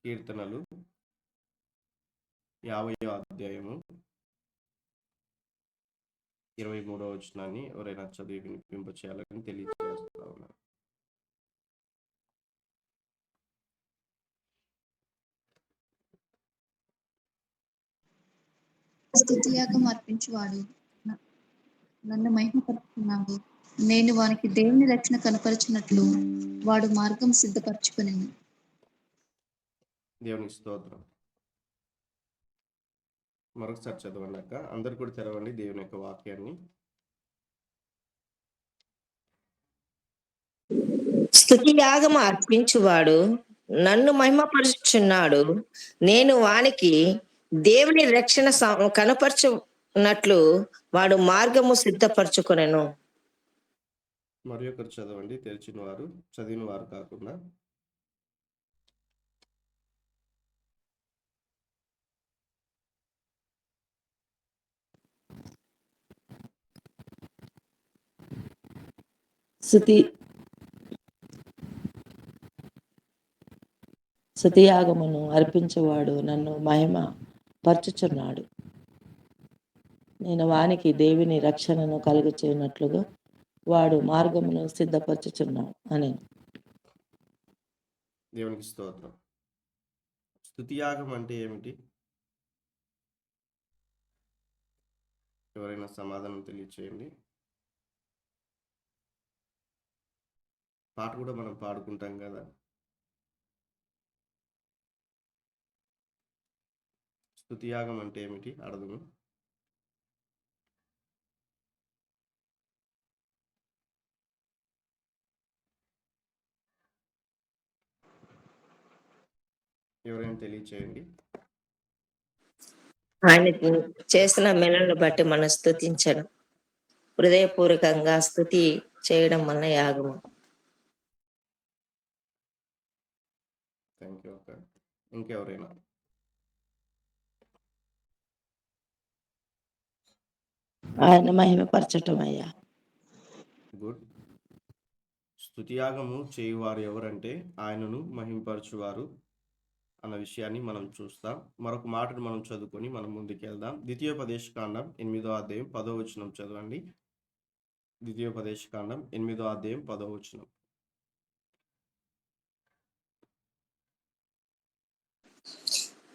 కీర్తనలు 50వ అధ్యాయము 23వ వచనాన్ని ఎవరైనా చదివి వినిపింప చేయాలని తెలియజేస్తా ఉన్నారు. స్తుతియాగం అర్పించువాడు నన్ను మహిమపరుచున్నాడు. నేను వానికి దేవుని రక్షణ కనపరిచినట్లు వాడు మార్గం సిద్ధపరచుకునేను. దేవునికి స్తోత్రం. మరొకసారి చదవన్నాక అందరు కూడా తెరవండి దేవుని యొక్క వాక్యాన్ని. స్తుతియాగము అర్పించువాడు నన్ను మహిమపరుచుచున్నాడు. నేను వానికి దేవుని రక్షణ కనపరచున్నట్లు వాడు మార్గము సిద్ధపరచుకొనెను. మరి ఒకరు చదవండి, తెరిచిన వారు, చదివిన వారు కాకుండా. స్తుతియాగమును అర్పించేవాడు నన్ను మహిమ పరచుచున్నాడు. నేను వానికి దేవుని రక్షణను కలుగచేయనట్లుగా వాడు మార్గమును సిద్ధపరచుచున్నాడు అని. దేవునికి స్తోత్రం. స్తుతియాగం అంటే ఏమిటి? ఎవరైనా సమాధానం తెలియచేయండి. పాట కూడా మనం పాడుకుంటాం కదా. స్తుతియాగం అంటే ఏమిటి అర్థము? ఎవరైనా తెలియచేయండి. ఆయన చేసిన మేలును బట్టి మనం స్తుతించడం, హృదయపూర్వకంగా స్తుతి చేయడం వలన యాగము. థ్యాంక్ యూ అక్క. ఇంకెవరైనా? ఆయన మహిమపరచటం అయ్యా. గుడ్. స్తుతియాగము చేయువారు ఎవరంటే ఆయనను మహిమపరచువారు అన్న విషయాన్ని మనం చూస్తాం. మరొక మాటను మనం చదువుకొని మనం ముందుకెళ్దాం. ద్వితీయోపదేశకాండం 8వ అధ్యాయం 10వ వచనం చదవండి. ద్వితీయోపదేశకాండం 8వ అధ్యాయం 10వ వచనం.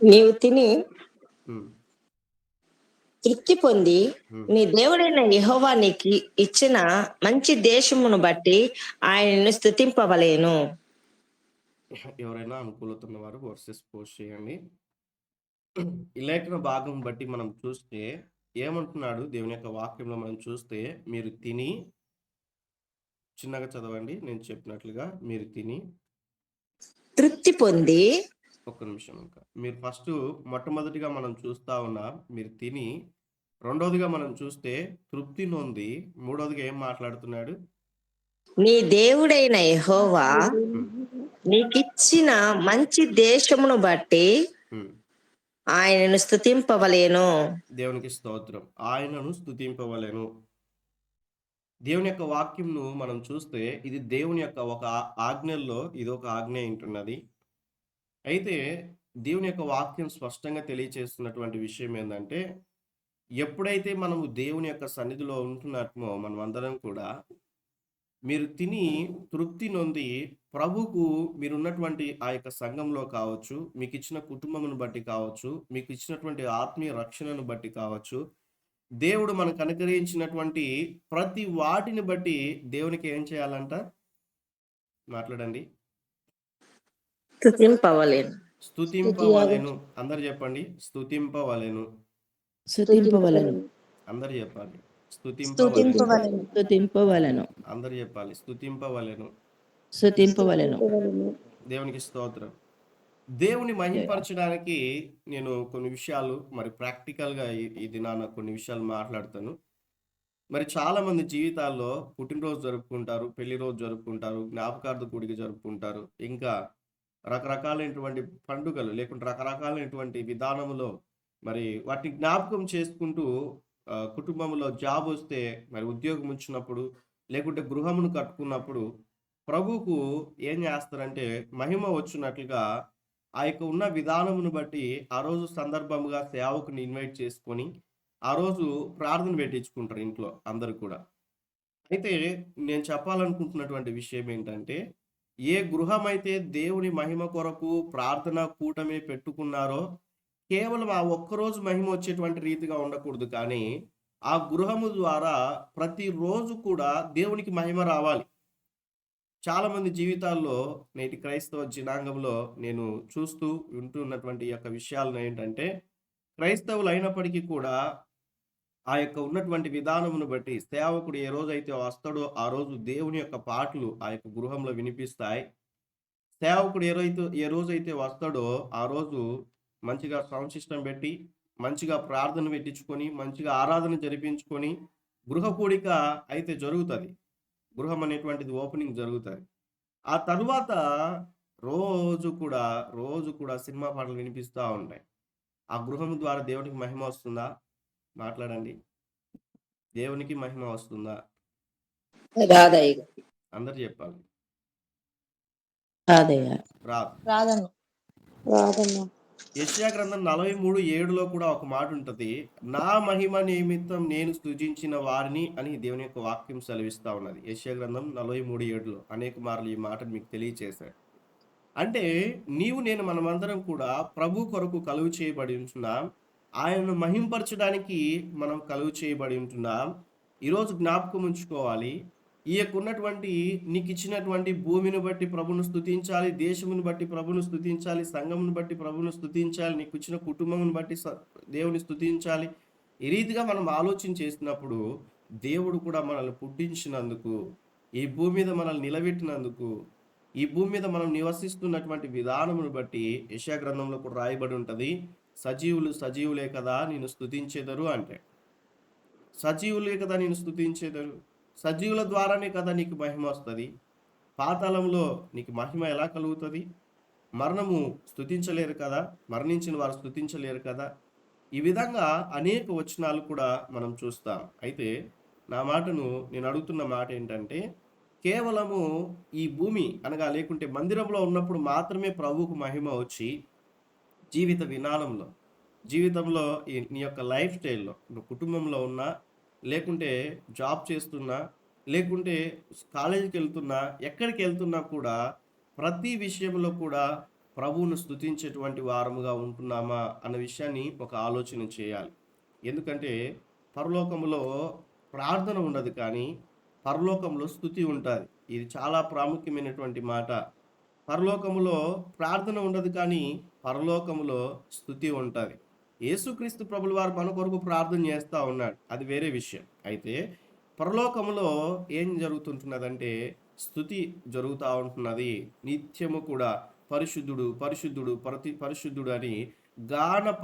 నీవు తిని తృప్తి పొంది నీ దేవుడైన యెహోవా నీకు ఇచ్చిన మంచి దేశమును బట్టి ఆయనను స్తుతింపవలేను. ఎవరైనా అనుకూలత ఉన్నవారు వర్సెస్ పోస్ట్ చేయండి. ఈ లేఖన భాగం బట్టి మనం చూస్తే ఏమంటున్నాడు దేవుని యొక్క వాక్యంలో మనం చూస్తే, మీరు తిని, చిన్నగా చదవండి నేను చెప్పినట్లుగా, మీరు తిని తృప్తి పొంది. ఒక్క నిమిషం, ఇంకా మీరు ఫస్ట్ మొట్టమొదటిగా మనం చూస్తా ఉన్నాం మీరు తిని, రెండోదిగా మనం చూస్తే తృప్తి నొంది, మూడోదిగా ఏం మాట్లాడుతున్నాడు? నీ దేవుడైన యెహోవా నీకిచ్చిన మంచి దేశమును బట్టి ఆయనను స్తుతింపవలేను. దేవునికి స్తోత్రం. ఆయనను స్తుతింపవలేను. దేవుని యొక్క వాక్యంను మనం చూస్తే ఇది దేవుని యొక్క ఒక ఆజ్ఞల్లో ఇది ఒక ఆజ్ఞ ఉంటున్నది. అయితే దేవుని యొక్క వాక్యం స్పష్టంగా తెలియచేస్తున్నటువంటి విషయం ఏంటంటే, ఎప్పుడైతే మనము దేవుని యొక్క సన్నిధిలో ఉంటున్నట్మో మనం అందరం కూడా మీరు తిని తృప్తి నొంది ప్రభుకు మీరున్నటువంటి ఆ యొక్క సంఘంలో కావచ్చు, మీకు ఇచ్చిన కుటుంబమును బట్టి కావచ్చు, మీకు ఇచ్చినటువంటి ఆత్మీయ రక్షణను బట్టి కావచ్చు, దేవుడు మనకు అనుగ్రహించినటువంటి ప్రతి వాటిని బట్టి దేవునికి ఏం చేయాలంట? మాట్లాడండి. స్తుతింపవలేను. స్తుతింపవలెను. అందరు చెప్పండి. స్తుతింపవలెను. స్తుతింపవలెను. అందరు చెప్పాలి. స్తుతింపవలెను. స్తుతింపవలెను. అందరు చెప్పాలి. స్తుతింపవలెను. స్తుతింపవలెను. దేవునికి స్తోత్రం. దేవుని మహిమపరచడానికి నేను కొన్ని విషయాలు మరి ప్రాక్టికల్గా ఈ దినాన కొన్ని విషయాలు మాట్లాడతాను. మరి చాలా మంది జీవితాల్లో పుట్టినరోజు జరుపుకుంటారు, పెళ్లి రోజు జరుపుకుంటారు, జ్ఞాపకార్థ కూడిక జరుపుకుంటారు, ఇంకా రకరకాలైనటువంటి పండుగలు లేకుంటే రకరకాలైనటువంటి విధానంలో మరి వాటిని జ్ఞాపకం చేసుకుంటూ కుటుంబంలో జాబ్ వస్తే, మరి ఉద్యోగం వచ్చినప్పుడు, లేకుంటే గృహమును కట్టుకున్నప్పుడు ప్రభువుకు ఏం చేస్తారంటే మహిమ వచ్చినట్లుగా ఆ యొక్క ఉన్న విధానమును బట్టి ఆ రోజు సందర్భంగా సేవకుని ఇన్వైట్ చేసుకొని ఆ రోజు ప్రార్థన పెట్టించుకుంటారు ఇంట్లో అందరూ కూడా. అయితే నేను చెప్పాలనుకుంటున్నటువంటి విషయం ఏంటంటే, ఏ గృహమైతే దేవుని మహిమ కొరకు ప్రార్థన కూటమి పెట్టుకున్నారో, కేవలం ఆ ఒక్కరోజు మహిమ వచ్చేటువంటి రీతిగా ఉండకూడదు కానీ, ఆ గృహము ద్వారా ప్రతిరోజు కూడా దేవునికి మహిమ రావాలి. చాలామంది జీవితాల్లో నేటి క్రైస్తవ జనాంగంలో నేను చూస్తూ వింటున్నటువంటి ఈ యొక్క విషయాలను ఏంటంటే, క్రైస్తవులు అయినప్పటికీ కూడా ఆ యొక్క ఉన్నటువంటి విధానమును బట్టి సేవకుడు ఏ రోజైతే వస్తాడో ఆ రోజు దేవుని యొక్క పాటలు ఆ యొక్క గృహంలో వినిపిస్తాయి. సేవకుడు ఏ రోజైతే వస్తాడో ఆ రోజు మంచిగా సౌండ్ సిస్టమ్ పెట్టి, మంచిగా ప్రార్థన పెట్టించుకొని, మంచిగా ఆరాధన జరిపించుకొని, గృహ కూడిక అయితే జరుగుతది. గృహం అనేటువంటిది ఓపెనింగ్ జరుగుతది. ఆ తరువాత రోజు కూడా సినిమా పాటలు వినిపిస్తా ఉంటాయి. ఆ గృహం ద్వారా దేవునికి మహిమ వస్తుందా? మాట్లాడండి. దేవునికి మహిమ వస్తుందా? రాదయ్య. అందరూ చెప్పాలి. కాదయ్యా. రాదు. రాదమ్మా. యెషయా గ్రంథం 43:7లో కూడా ఒక మాట ఉంటది. నా మహిమ నిమిత్తం నేను స్తుతించిన వారిని అని దేవుని యొక్క వాక్యం సెలవిస్తా ఉన్నది. యెషయా గ్రంథం 43:7లో అనేక మార్లు ఈ మాటను మీకు తెలియచేశాడు. అంటే నేను మనమందరం కూడా ప్రభు కొరకు కలుగు చేయబడి ఉంటున్నాం. ఆయనను మహింపరచడానికి మనం కలుగు చేయబడి ఉంటున్నాం. ఈరోజు జ్ఞాపకం ఉంచుకోవాలి. ఈ యొక్క ఉన్నటువంటి నీకు ఇచ్చినటువంటి భూమిని బట్టి ప్రభును స్తుతించాలి, దేశమును బట్టి ప్రభును స్తుతించాలి, సంఘమును బట్టి ప్రభును స్తుతించాలి, నీకు ఇచ్చిన కుటుంబమును బట్టి దేవుని స్తుతించాలి. ఈ రీతిగా మనం ఆలోచన చేసినప్పుడు దేవుడు కూడా మనల్ని పుట్టించినందుకు, ఈ భూమి మీద మనల్ని నిలబెట్టినందుకు, ఈ భూమి మీద మనం నివసిస్తున్నటువంటి విధానమును బట్టి యెషయా గ్రంథంలో కూడా రాయబడి ఉంటది. సజీవులే కదా నేను స్తుతించెదరు అంటే. సజీవులే కదా నేను స్తుతించెదరు. సజీవుల ద్వారానే కదా నీకు మహిమ వస్తది. పాతాళంలో నీకు మహిమ ఎలా కలుగుతది? మరణము స్తుతించలేరు కదా, మరణించిన వారు స్తుతించలేరు కదా. ఈ విధంగా అనేక వచనాలు కూడా మనం చూస్తాం. అయితే నా మాటను నేను అడుగుతున్న మాట ఏంటంటే, కేవలము ఈ భూమి అనగా లేకుంటే మందిరంలో ఉన్నప్పుడు మాత్రమే ప్రభువుకు మహిమ వచ్చి జీవితంలో నీ యొక్క లైఫ్ స్టైల్లో నువ్వు కుటుంబంలో ఉన్నా, లేకుంటే జాబ్ చేస్తున్నా, లేకుంటే కాలేజీకి వెళ్తున్నా, ఎక్కడికి వెళ్తున్నా కూడా ప్రతి విషయంలో కూడా ప్రభువును స్తుతించేటువంటి వారముగా ఉంటున్నామా అన్న విషయాన్ని ఒక ఆలోచన చేయాలి. ఎందుకంటే పరలోకములో ప్రార్థన ఉండదు కానీ పరలోకంలో స్తుతి ఉంటుంది. ఇది చాలా ప్రాముఖ్యమైనటువంటి మాట. పరలోకములో ప్రార్థన ఉండదు కానీ పరలోకములో స్తుతి ఉంటుంది. యేసుక్రీస్తు ప్రభుల వారు మన కొరకు ప్రార్థన చేస్తూ ఉన్నాడు, అది వేరే విషయం. అయితే పరలోకములో ఏం జరుగుతుంటున్నదంటే స్తుతి జరుగుతూ ఉంటున్నది. నిత్యము కూడా పరిశుద్ధుడు పరిశుద్ధుడు పరిశుద్ధుడు అని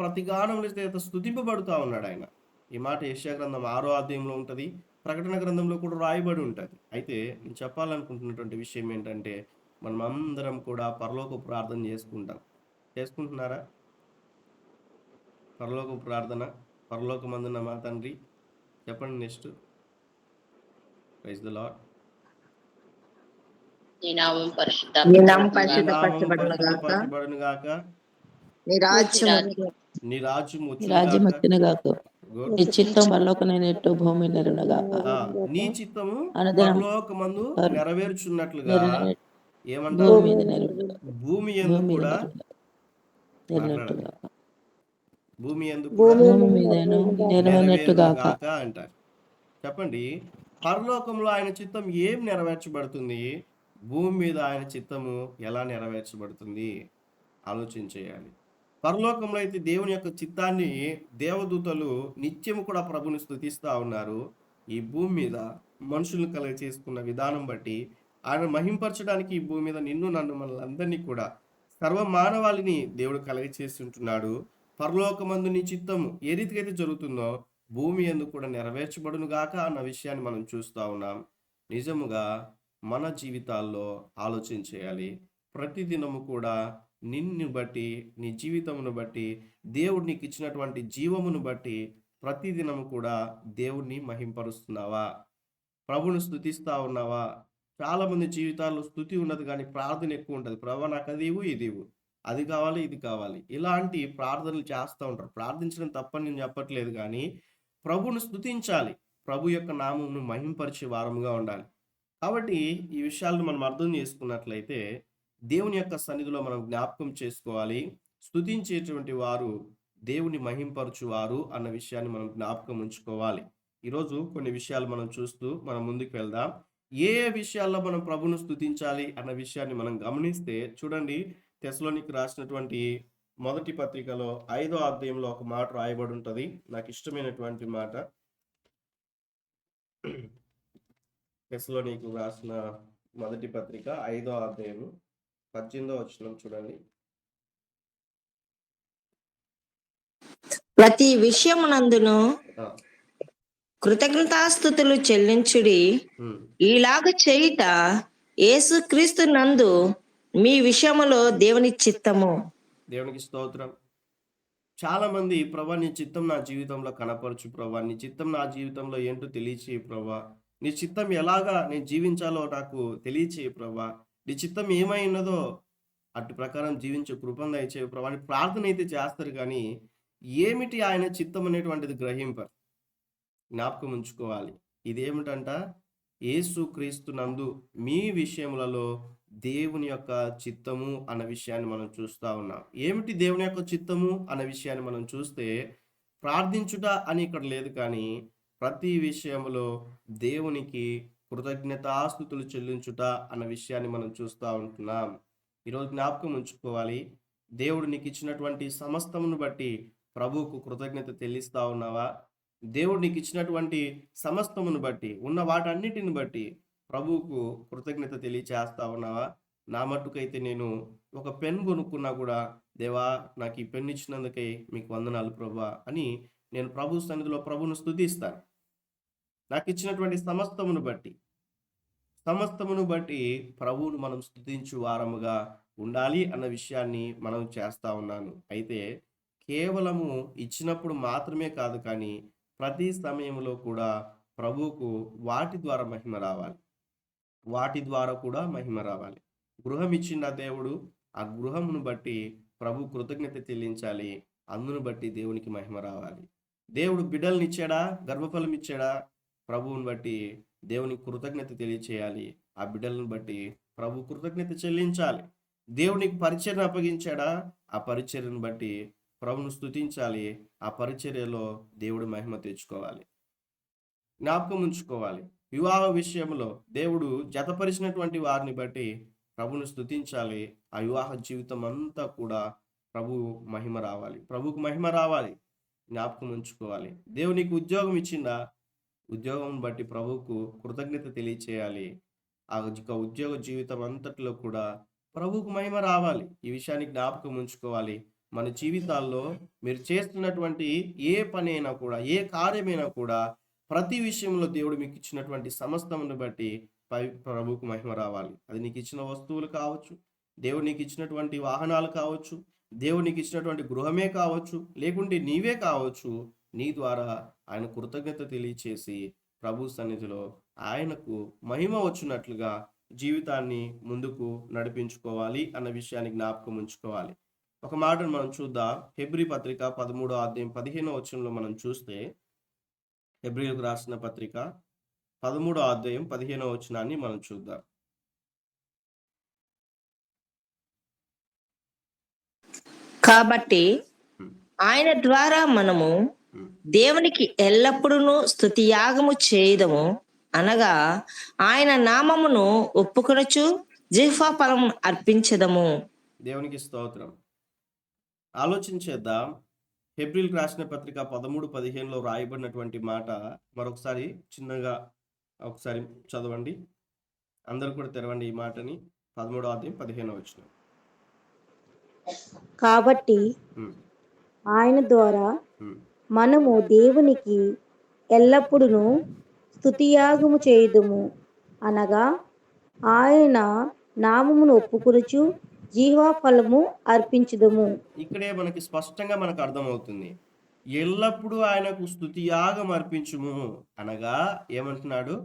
ప్రతిగానముల చేత స్తుతింపబడుతూ ఉన్నాడు ఆయన. ఈ మాట యెషయా గ్రంథం 6వ అధ్యాయంలో ఉంటుంది, ప్రకటన గ్రంథంలో కూడా రాయబడి ఉంటుంది. అయితే నేను చెప్పాలనుకుంటున్నటువంటి విషయం ఏంటంటే, మనం అందరం కూడా పరలోక ప్రార్థన చేసుకుంటున్నారా? పరలోక ప్రార్థన, పరలోకమందున్న మా తండ్రి చెప్పండి. Next praise the lord. నీ నామం నీ నామం పరిశుద్ధపరచబడును పరిశుద్ధపరచబడునుగాక, నీ నీ రాజ్యం రాజ్యం వచ్చునుగాక. వచ్చినగాక, గుడ్. నీ చిత్తం పరలోకమైనట్టు భూమి నెరవేరునుగాక. నీ చిత్తము అనుదినం పరలోకమందు నెరవేర్చున్నట్లుగా నెరవేరు ఏమంటారు? భూమి మీద నెరవేరునుగాక. భూమి యందు భూమి మీద కూడా నెరవేరునుగాక. భూమి యందు కూడా భూమి మీదను నెరవేరినట్టుగాక. నెరవేరునుగాక అంటారు. చెప్పండి, పరలోకంలో ఆయన చిత్తం ఏం నెరవేర్చబడుతుంది? భూమి మీద ఆయన చిత్తము ఎలా నెరవేర్చబడుతుంది? ఆలోచన చేయాలి. పరలోకంలో అయితే దేవుని యొక్క చిత్తాన్ని దేవదూతలు నిత్యము కూడా ప్రభుని స్తుతిస్తూ ఉన్నారు. ఈ భూమి మీద మనుషులను కలుగ చేసుకున్న విధానం బట్టి ఆయన మహింపరచడానికి ఈ భూమి మీద నిన్ను నన్ను మనల్ని కూడా సర్వ మానవాళిని దేవుడు కలుగ చేసి ఉంటున్నాడు. పరలోకమందు నీ చిత్తము ఏ రీతిగా అయితే జరుగుతుందో భూమి యందు కూడా నెరవేర్చబడును గాక అన్న విషయాన్ని మనం చూస్తూ ఉన్నాం. నిజముగా మన జీవితాల్లో ఆలోచన చేయాలి. ప్రతిదినము కూడా నిన్ను బట్టి, నీ జీవితమును బట్టి, దేవుడు నీకు ఇచ్చినటువంటి జీవమును బట్టి ప్రతిదినము కూడా దేవుణ్ణి మహింపరుస్తున్నావా? ప్రభుని స్తుతిస్తా ఉన్నావా? చాలా మంది జీవితాల్లో స్తుతి ఉండదు కానీ ప్రార్థన ఎక్కువ ఉంటుంది. ప్రభా నాకు అది ఇవ్వు, ఇది ఇవ్వు. అది కావాలి, ఇది కావాలి. ఇలాంటి ప్రార్థనలు చేస్తా ఉంటారు. ప్రార్థించడం తప్పని నేను చెప్పట్లేదు గానీ, ప్రభువును స్తుతించాలి. ప్రభు యొక్క నామమును మహిమపరిచే వారముగా ఉండాలి. కాబట్టి ఈ విషయాలను మనం అర్థం చేసుకున్నట్లయితే, దేవుని యొక్క సన్నిధిలో మనం జ్ఞాపకం చేసుకోవాలి. స్తుతించేటువంటి వారు దేవుని మహింపరచువారు అన్న విషయాన్ని మనం జ్ఞాపకం ఉంచుకోవాలి. ఈరోజు కొన్ని విషయాలు మనం చూస్తూ మనం ముందుకు వెళ్దాం. ఏ ఏ విషయాల్లో మనం ప్రభువును స్తుతించాలి అన్న విషయాన్ని మనం గమనిస్తే చూడండి, తెస్సలోనికి రాసినటువంటి మొదటి పత్రికలో 5వ అధ్యాయంలో ఒక మాట రాయబడి ఉంటది. నాకు ఇష్టమైనటువంటి మాట. తెస్సలోనికు రాసిన మొదటి పత్రిక 5వ అధ్యాయము 18వ వచనం చూడండి. ప్రతి విషయమునందును ఆ, కృతజ్ఞతాస్తుతులు చెల్లించుడి. ఉమ్, ఈలాగ చేయుట యేసుక్రీస్తు నందు మీ విషయములో దేవుని చిత్తము. దేవునికి స్తోత్రం. చాలా మంది ప్రభా నీ చిత్తం నా జీవితంలో కనపరచు ప్రభా, నీ చిత్తం నా జీవితంలో ఏంటో తెలియచేయి ప్రభా, నీ చిత్తం ఎలాగా నేను జీవించాలో నాకు తెలియచేయి ప్రభా, నీ చిత్తం ఏమై ఉన్నదో అటు ప్రకారం జీవించే కృపను దయచేయి ప్రభా అని ప్రార్థన అయితే చేస్తారు. కానీ ఏమిటి ఆయన చిత్తం అనేటువంటిది గ్రహింపరు. జ్ఞాపకం ఉంచుకోవాలి. ఇదేమిటంట, యేసు క్రీస్తు నందు మీ విషయములలో దేవుని యొక్క చిత్తము అన్న విషయాన్ని మనం చూస్తా ఉన్నాం. ఏమిటి దేవుని యొక్క చిత్తము అన్న విషయాన్ని మనం చూస్తే, ప్రార్థించుట అని ఇక్కడ లేదు, కానీ ప్రతి విషయములో దేవునికి కృతజ్ఞతాస్తుతులు చెల్లించుట అన్న విషయాన్ని మనం చూస్తూ ఉంటున్నాం. ఈరోజు జ్ఞాపకం ఉంచుకోవాలి. దేవుడు నీకు ఇచ్చినటువంటి సమస్తమును బట్టి ప్రభువుకు కృతజ్ఞత చెల్లిస్తా ఉన్నావా? దేవుడు నీకు ఇచ్చినటువంటి సమస్తమును బట్టి, ఉన్న వాటన్నిటిని బట్టి ప్రభువుకు కృతజ్ఞత తెలియచేస్తా ఉన్నావా? నా మట్టుకైతే నేను ఒక పెన్ కొనుక్కున్నా కూడా, దేవా నాకు ఈ పెన్ ఇచ్చినందుకై మీకు వందనాలు ప్రభువా అని నేను ప్రభు సన్నిధిలో ప్రభువును స్తుతిస్తాను. నాకు ఇచ్చినటువంటి సమస్తమును బట్టి ప్రభువును మనం స్తుతించు వారముగా ఉండాలి అన్న విషయాన్ని మనం చేస్తా ఉన్నాను. అయితే కేవలము ఇచ్చినప్పుడు మాత్రమే కాదు, కానీ ప్రతి సమయంలో కూడా ప్రభువుకు వాటి ద్వారా మహిమ రావాలి. వాటి ద్వారా కూడా మహిమ రావాలి. గృహం ఇచ్చిండా దేవుడు, ఆ గృహమును బట్టి ప్రభు కృతజ్ఞత చెల్లించాలి. అందును బట్టి దేవునికి మహిమ రావాలి. దేవుడు బిడ్డల్ని ఇచ్చాడా, గర్భఫలం ఇచ్చాడా, ప్రభువుని బట్టి దేవునికి కృతజ్ఞత తెలియచేయాలి. ఆ బిడ్డలను బట్టి ప్రభు కృతజ్ఞత చెల్లించాలి. దేవునికి పరిచర్యను అప్పగించాడా, ఆ పరిచర్యను బట్టి ప్రభును స్తుతించాలి. ఆ పరిచర్యలో దేవుడు మహిమ తెచ్చుకోవాలి. జ్ఞాపకం ఉంచుకోవాలి. వివాహ విషయంలో దేవుడు జతపరిచినటువంటి వారిని బట్టి ప్రభును స్తుతించాలి. ఆ వివాహ జీవితం అంతా కూడా ప్రభువుకు మహిమ రావాలి. జ్ఞాపకం ఉంచుకోవాలి. దేవునికి ఉద్యోగం ఇచ్చిందా, ఉద్యోగం బట్టి ప్రభువుకు కృతజ్ఞత తెలియచేయాలి. ఆ ఉద్యోగ జీవితం అంతట్లో కూడా ప్రభువుకు మహిమ రావాలి. ఈ విషయాన్ని జ్ఞాపకం ఉంచుకోవాలి. మన జీవితాల్లో మీరు చేస్తున్నటువంటి ఏ పనైనా కూడా, ఏ కార్యమైనా కూడా, ప్రతి విషయంలో దేవుడు మీకు ఇచ్చినటువంటి సమస్తమును బట్టి ప్రభువుకు మహిమ రావాలి. అది నీకు ఇచ్చిన వస్తువులు కావచ్చు, దేవుడు నీకు ఇచ్చినటువంటి వాహనాలు కావచ్చు, దేవుడు నీకు ఇచ్చినటువంటి గృహమే కావచ్చు, లేకుంటే నీవే కావచ్చు. నీ ద్వారా ఆయన కృతజ్ఞత తెలియచేసి ప్రభు సన్నిధిలో ఆయనకు మహిమ వచ్చినట్లుగా జీవితాన్ని ముందుకు నడిపించుకోవాలి అన్న విషయాన్ని జ్ఞాపకం ఉంచుకోవాలి. ఒక మాటను మనం చూద్దాం. హెబ్రీ పత్రిక 13వ అధ్యాయం 15వ వచనంలో మనం చూస్తే, హెబ్రీలకు రాసిన పత్రిక 13వ అధ్యాయం 15వ వచనాన్ని మనం చూద్దాం. కాబట్టి ఆయన ద్వారా మనము దేవునికి ఎల్లప్పుడూ స్తుతియాగము చేయదము, అనగా ఆయన నామమును ఒప్పుకొనుచు జిహ్వా ఫలము అర్పించదము. దేవునికి స్తోత్రం. ఆలోచించేద్దాం. హెబ్రీలకు రాసిన పత్రిక 13:15లో రాయబడినటువంటి మాట మరొకసారి చిన్నగా ఒకసారి చదవండి. అందరూ కూడా తెరవండి ఈ మాటని. 13వ అధ్యాయం 15వ వచనం. కాబట్టి ఆయన ద్వారా మనము దేవునికి ఎల్లప్పుడూ స్తుతియాగము చేయుదుము, అనగా ఆయన నామమును ఒప్పుకొనుచు జీవా ఫలము అర్పించుదుము. ఇక్కడే మనకి స్పష్టంగా మనకు అర్థమవుతుంది. ఎల్లప్పుడూ ఆయనకు స్తుతియాగం అర్పించుము అనగా ఏమంటున్నాడు?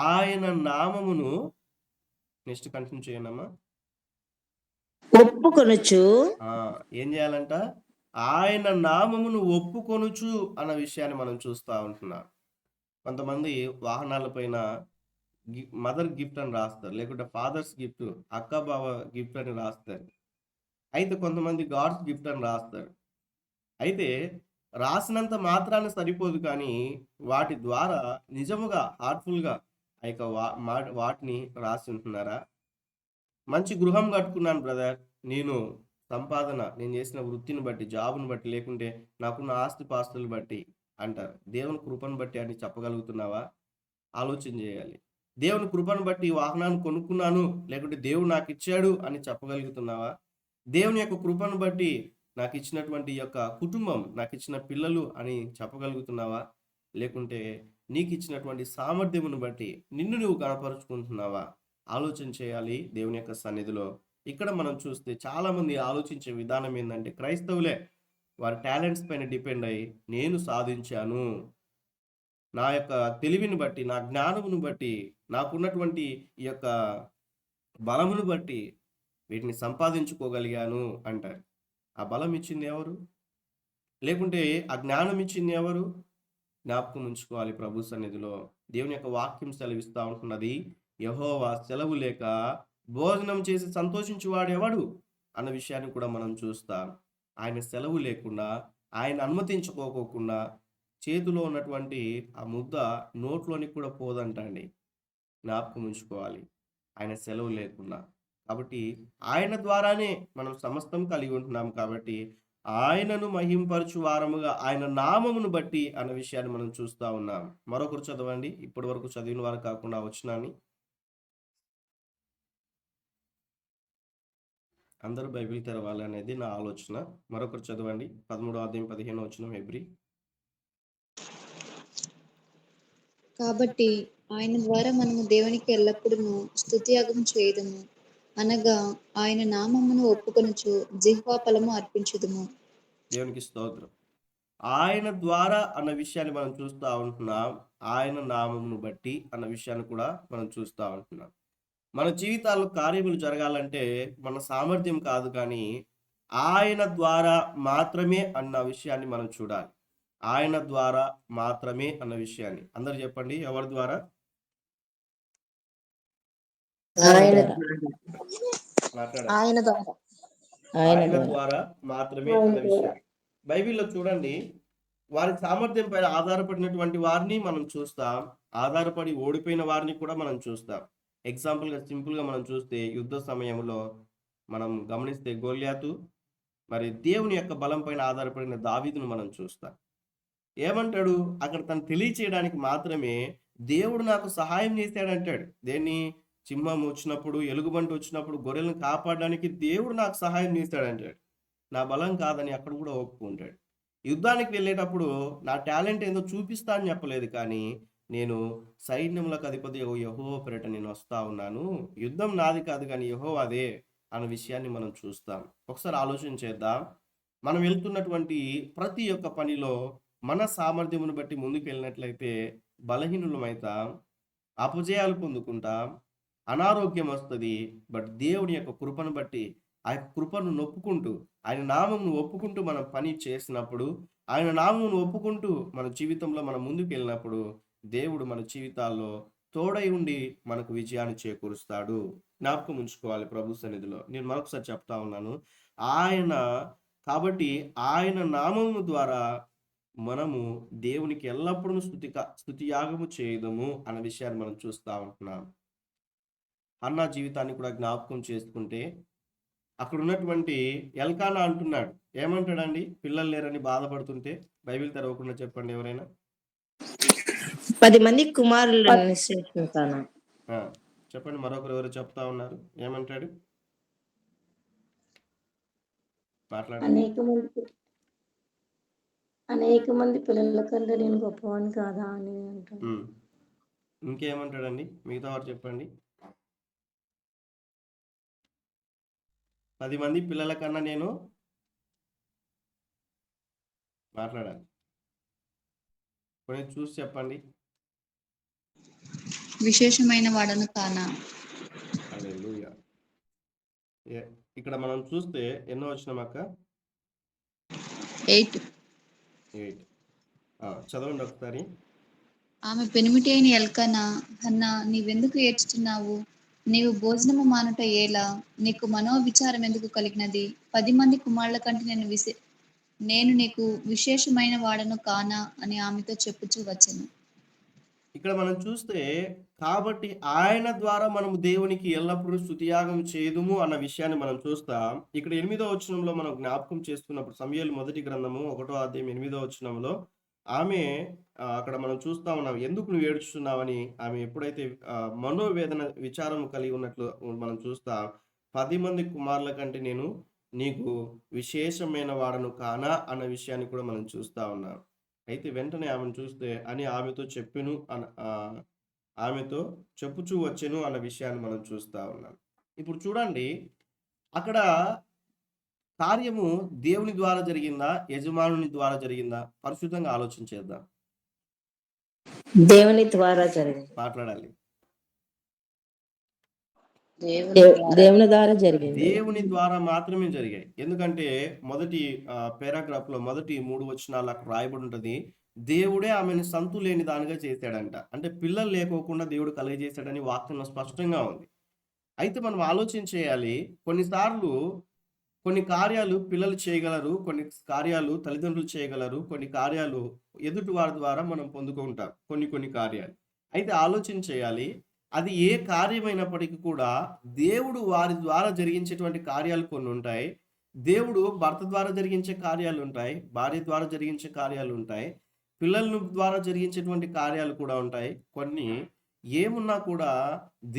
ఆయన నామమును నెక్స్ట్ కంటిన్యూ చేయనమ్మా. ఒప్పుకొనుచు ఏం చేయాలంట? ఆయన నామమును ఒప్పుకొనుచు అన్న విషయాన్ని మనం చూస్తూ ఉంటున్నాం. కొంతమంది వాహనాల పైన మదర్ గిఫ్ట్ అని రాస్తారు, లేకుంటే ఫాదర్స్ గిఫ్ట్, అక్క బావ గిఫ్ట్ అని రాస్తారు. అయితే కొంతమంది గాడ్స్ గిఫ్ట్ అని రాస్తారు. అయితే రాసినంత మాత్రాన సరిపోదు, కానీ వాటి ద్వారా నిజముగా హార్ట్ఫుల్గా ఆ యొక్క వాటిని రాసి ఉంటున్నారా? మంచి గృహం కట్టుకున్నాను బ్రదర్, నేను నేను చేసిన వృత్తిని బట్టి, జాబ్ని బట్టి, లేకుంటే నాకున్న ఆస్తిపాస్తులు బట్టి అంటారు. దేవుని కృపను బట్టి అని చెప్పగలుగుతున్నావా? ఆలోచన చేయాలి. దేవుని కృపను బట్టి వాహనాన్ని కొనుక్కున్నాను, లేకుంటే దేవుడు నాకు ఇచ్చాడు అని చెప్పగలుగుతున్నావా? దేవుని యొక్క కృపను బట్టి నాకు ఇచ్చినటువంటి యొక్క కుటుంబం, నాకు ఇచ్చిన పిల్లలు అని చెప్పగలుగుతున్నావా? లేకుంటే నీకు ఇచ్చినటువంటి సామర్థ్యమును బట్టి నిన్ను నువ్వు కనపరుచుకుంటున్నావా? ఆలోచన చేయాలి దేవుని యొక్క సన్నిధిలో. ఇక్కడ మనం చూస్తే చాలా మంది ఆలోచించే విధానం ఏంటంటే, క్రైస్తవులే వారి టాలెంట్స్ పైన డిపెండ్ అయ్యి నేను సాధించాను, నా యొక్క తెలివిని బట్టి, నా జ్ఞానమును బట్టి, నాకున్నటువంటి ఈ యొక్క బలమును బట్టి వీటిని సంపాదించుకోగలిగాను అంటారు. ఆ బలం ఇచ్చింది ఎవరు? లేకుంటే ఆ జ్ఞానం ఇచ్చింది ఎవరు? జ్ఞాపకం ఉంచుకోవాలి ప్రభు సన్నిధిలో. దేవుని యొక్క వాక్యం సెలవిస్తూ ఉంటున్నది, యెహోవా సెలవు లేక భోజనం చేసి సంతోషించువాడెవడు అన్న విషయాన్ని కూడా మనం చూస్తాం. ఆయన సెలవు లేకుండా, ఆయన అనుమతించుకోకుండా చేతిలో ఉన్నటువంటి ఆ ముద్ద నోట్లోనికి కూడా పోదంటండి. జ్ఞాపకం ఉంచుకోవాలి, ఆయన సెలవు లేకుండా. కాబట్టి ఆయన ద్వారానే మనం సమస్తం కలిగి ఉంటున్నాం. కాబట్టి ఆయనను మహింపరచు వారముగా ఆయన నామమును బట్టి అన్న విషయాన్ని మనం చూస్తూ ఉన్నాం. మరొకరు చదవండి, ఇప్పటి వరకు చదివిన వారు కాకుండా వచ్చినాని. అందరూ బైబిల్ తెరవాలి అనేది నా ఆలోచన. మరొకరు చదవండి, 13వ అధ్యాయం 15వ వచనం హెబ్రీ. కాబట్టి ఆయన ద్వారా మనము దేవునికి ఎల్లప్పుడూ స్తుతియాగం చేయదము, అనగా ఆయన నామమును ఒప్పుకొనుచు జిహ్వా ఫలము అర్పించుదుము. దేవునికి స్తోత్రం. ఆయన ద్వారా అన్న విషయాన్ని మనం చూస్తూ ఉంటున్నాం. ఆయన నామమును బట్టి అన్న విషయాన్ని కూడా మనం చూస్తూ ఉంటున్నాం. మన జీవితాల్లో కార్యములు జరగాలంటే మన సామర్థ్యం కాదు, కానీ ఆయన ద్వారా మాత్రమే అన్న విషయాన్ని మనం చూడాలి. ఆయన ద్వారా మాత్రమే అన్న విషయాన్ని అందరు చెప్పండి. ఎవరి ద్వారా? ఆయన ద్వారా. ఆయన ద్వారా మాత్రమే అన్న విషయాన్ని బైబిల్లో చూడండి. వారి సామర్థ్యం పైన ఆధారపడినటువంటి వారిని మనం చూస్తాం, ఆధారపడి ఓడిపోయిన వారిని కూడా మనం చూస్తాం. ఎగ్జాంపుల్గా సింపుల్గా మనం చూస్తే యుద్ధ సమయంలో మనం గమనిస్తే గొల్యాతు, మరి దేవుని యొక్క బలం పైన ఆధారపడిన దావీదును మనం చూస్తాం. ఏమంటాడు అక్కడ? తను తెలియచేయడానికి మాత్రమే దేవుడు నాకు సహాయం చేశాడంటాడు. దేన్ని? సింహం వచ్చినప్పుడు, ఎలుగుబంటి వచ్చినప్పుడు గొర్రెలను కాపాడడానికి దేవుడు నాకు సహాయం చేశాడంటాడు. నా బలం కాదని అక్కడ కూడా ఒప్పుకుంటాడు. యుద్ధానికి వెళ్ళేటప్పుడు నా టాలెంట్ ఏందో చూపిస్తా అని చెప్పలేదు, కానీ నేను సైన్యములకు అధిపతి యెహోవా పేరిట నేను వస్తా ఉన్నాను, యుద్ధం నాది కాదు కానీ యెహోవాదే అన్న విషయాన్ని మనం చూస్తాం. ఒకసారి ఆలోచన చేద్దాం. మనం వెళ్తున్నటువంటి ప్రతి ఒక్క పనిలో మన సామర్థ్యమును బట్టి ముందుకు వెళ్ళినట్లయితే బలహీనులమైతాం, అపజయాలు పొందుకుంటాం, అనారోగ్యం వస్తుంది. బట్ దేవుని యొక్క కృపను బట్టి, ఆ కృపను నొప్పుకుంటూ, ఆయన నామమును ఒప్పుకుంటూ మనం పని చేసినప్పుడు, ఆయన నామమును ఒప్పుకుంటూ మన జీవితంలో మనం ముందుకు వెళ్ళినప్పుడు దేవుడు మన జీవితాల్లో తోడై ఉండి మనకు విజయాన్ని చేకూరుస్తాడు. జ్ఞాపకం ఉంచుకోవాలి ప్రభు సన్నిధిలో. నేను మరొకసారి చెప్తా ఉన్నాను, కాబట్టి ఆయన నామము ద్వారా మనము దేవునికి ఎల్లప్పుడూ స్తుతియాగము చేయదము అన్న విషయాన్ని మనం చూస్తూ ఉంటున్నాం. హన్నా జీవితాన్ని కూడా జ్ఞాపకం చేసుకుంటే అక్కడ ఉన్నటువంటి ఎల్కానా అంటున్నాడు, ఏమంటాడండి? పిల్లలు లేరని బాధపడుతుంటే. బైబిల్ తెరవకుండా చెప్పండి ఎవరైనా. 10 మంది కుమారులను చెప్పండి. మరొకరు ఎవరు చెప్తా ఉన్నారు? ఏమంటాడు? మాట్లాడండి. అనేక మంది పిల్లల కంటే నేను గొప్పవాడిని కాదా అని అంటాడు. ఇంకేమంటాడండి? మిగతా వారు చెప్పండి. 10 మంది పిల్లల కన్నా నేను మాట్లాడాలి. కొంచెం చూసి చెప్పండి. విశేషమైన వాడను కానా? హల్లెలూయా. ఇక్కడ మనం చూస్తే ఎన్నో వచనం అక్క? 8. 8. చదవండి ఒకసారి. ఆమె పెనిమిటి అయిన ఎల్కానా, హన్నా, నీవెందుకు ఏడ్చుచున్నావు? నీవు భోజనము మానుట ఏలా? నీకు మనోవిచారం ఎందుకు కలిగినది? 10 మంది కుమారుల కంటే నేను నీకు విశేషమైన వాడను కానా అని ఆమెతో చెప్పుచూ వచ్చెను. ఇక్కడ మనం చూస్తే కాబట్టి ఆయన ద్వారా మనము దేవునికి ఎల్లప్పుడూ స్తుతియాగం చేయుదుము అన్న విషయాన్ని మనం చూస్తాం. ఇక్కడ 8వ వచనంలో మనం జ్ఞాపకం చేసుకున్నప్పుడు సమూయేలు మొదటి గ్రంథము 1వ అధ్యాయం 8వ వచనంలో ఆమె అక్కడ మనం చూస్తా ఉన్నాం. ఎందుకు నువ్వు ఏడుస్తున్నావని ఆమె ఎప్పుడైతే మనోవేదన విచారం కలిగి ఉన్నట్లు మనం చూస్తాం. 10 మంది కుమారుల కంటే నేను నీకు విశేషమైన వాడను కానా అన్న విషయాన్ని కూడా మనం చూస్తా ఉన్నాం. అయితే వెంటనే ఆమెను చూస్తే అని ఆమెతో చెప్పెను ఆమెతో చెప్పుచూ వచ్చెను అన్న విషయాన్ని మనం చూస్తా ఉన్నాం. ఇప్పుడు చూడండి, అక్కడ కార్యము దేవుని ద్వారా జరిగిందా, యజమానుని ద్వారా జరిగిందా? పరిశుద్ధంగా ఆలోచన చేద్దాం. దేవుని ద్వారా జరిగింది. మాట్లాడాలి. దేవుని ద్వారా జరిగింది. దేవుని ద్వారా మాత్రమే జరిగాయి. ఎందుకంటే మొదటి పారాగ్రాఫ్ లో మొదటి 3 వచనాలు అక్కడ రాయబడి ఉంటది. దేవుడే ఆమెను సంతు లేని దానిగా చేశాడంట. అంటే పిల్లలు లేకోకుండా దేవుడు కలుగజేశాడని వాక్యంలో స్పష్టంగా ఉంది. అయితే మనం ఆలోచన చేయాలి. కొన్నిసార్లు కొన్ని కార్యాలు పిల్లలు చేయగలరు, కొన్ని కార్యాలు తల్లిదండ్రులు చేయగలరు, కొన్ని కార్యాలు ఎదుటి వారి ద్వారా మనం పొందుకుంటాం కొన్ని కార్యాలు. అయితే ఆలోచన చేయాలి, అది ఏ కార్యమైనప్పటికీ కూడా దేవుడు వారి ద్వారా జరిగించేటువంటి కార్యాలు కొన్ని ఉంటాయి. దేవుడు భర్త ద్వారా జరిగించే కార్యాలు ఉంటాయి, భార్య ద్వారా జరిగించే కార్యాలు ఉంటాయి, పిల్లల ద్వారా జరిగించేటువంటి కార్యాలు కూడా ఉంటాయి. కొన్ని ఏమున్నా కూడా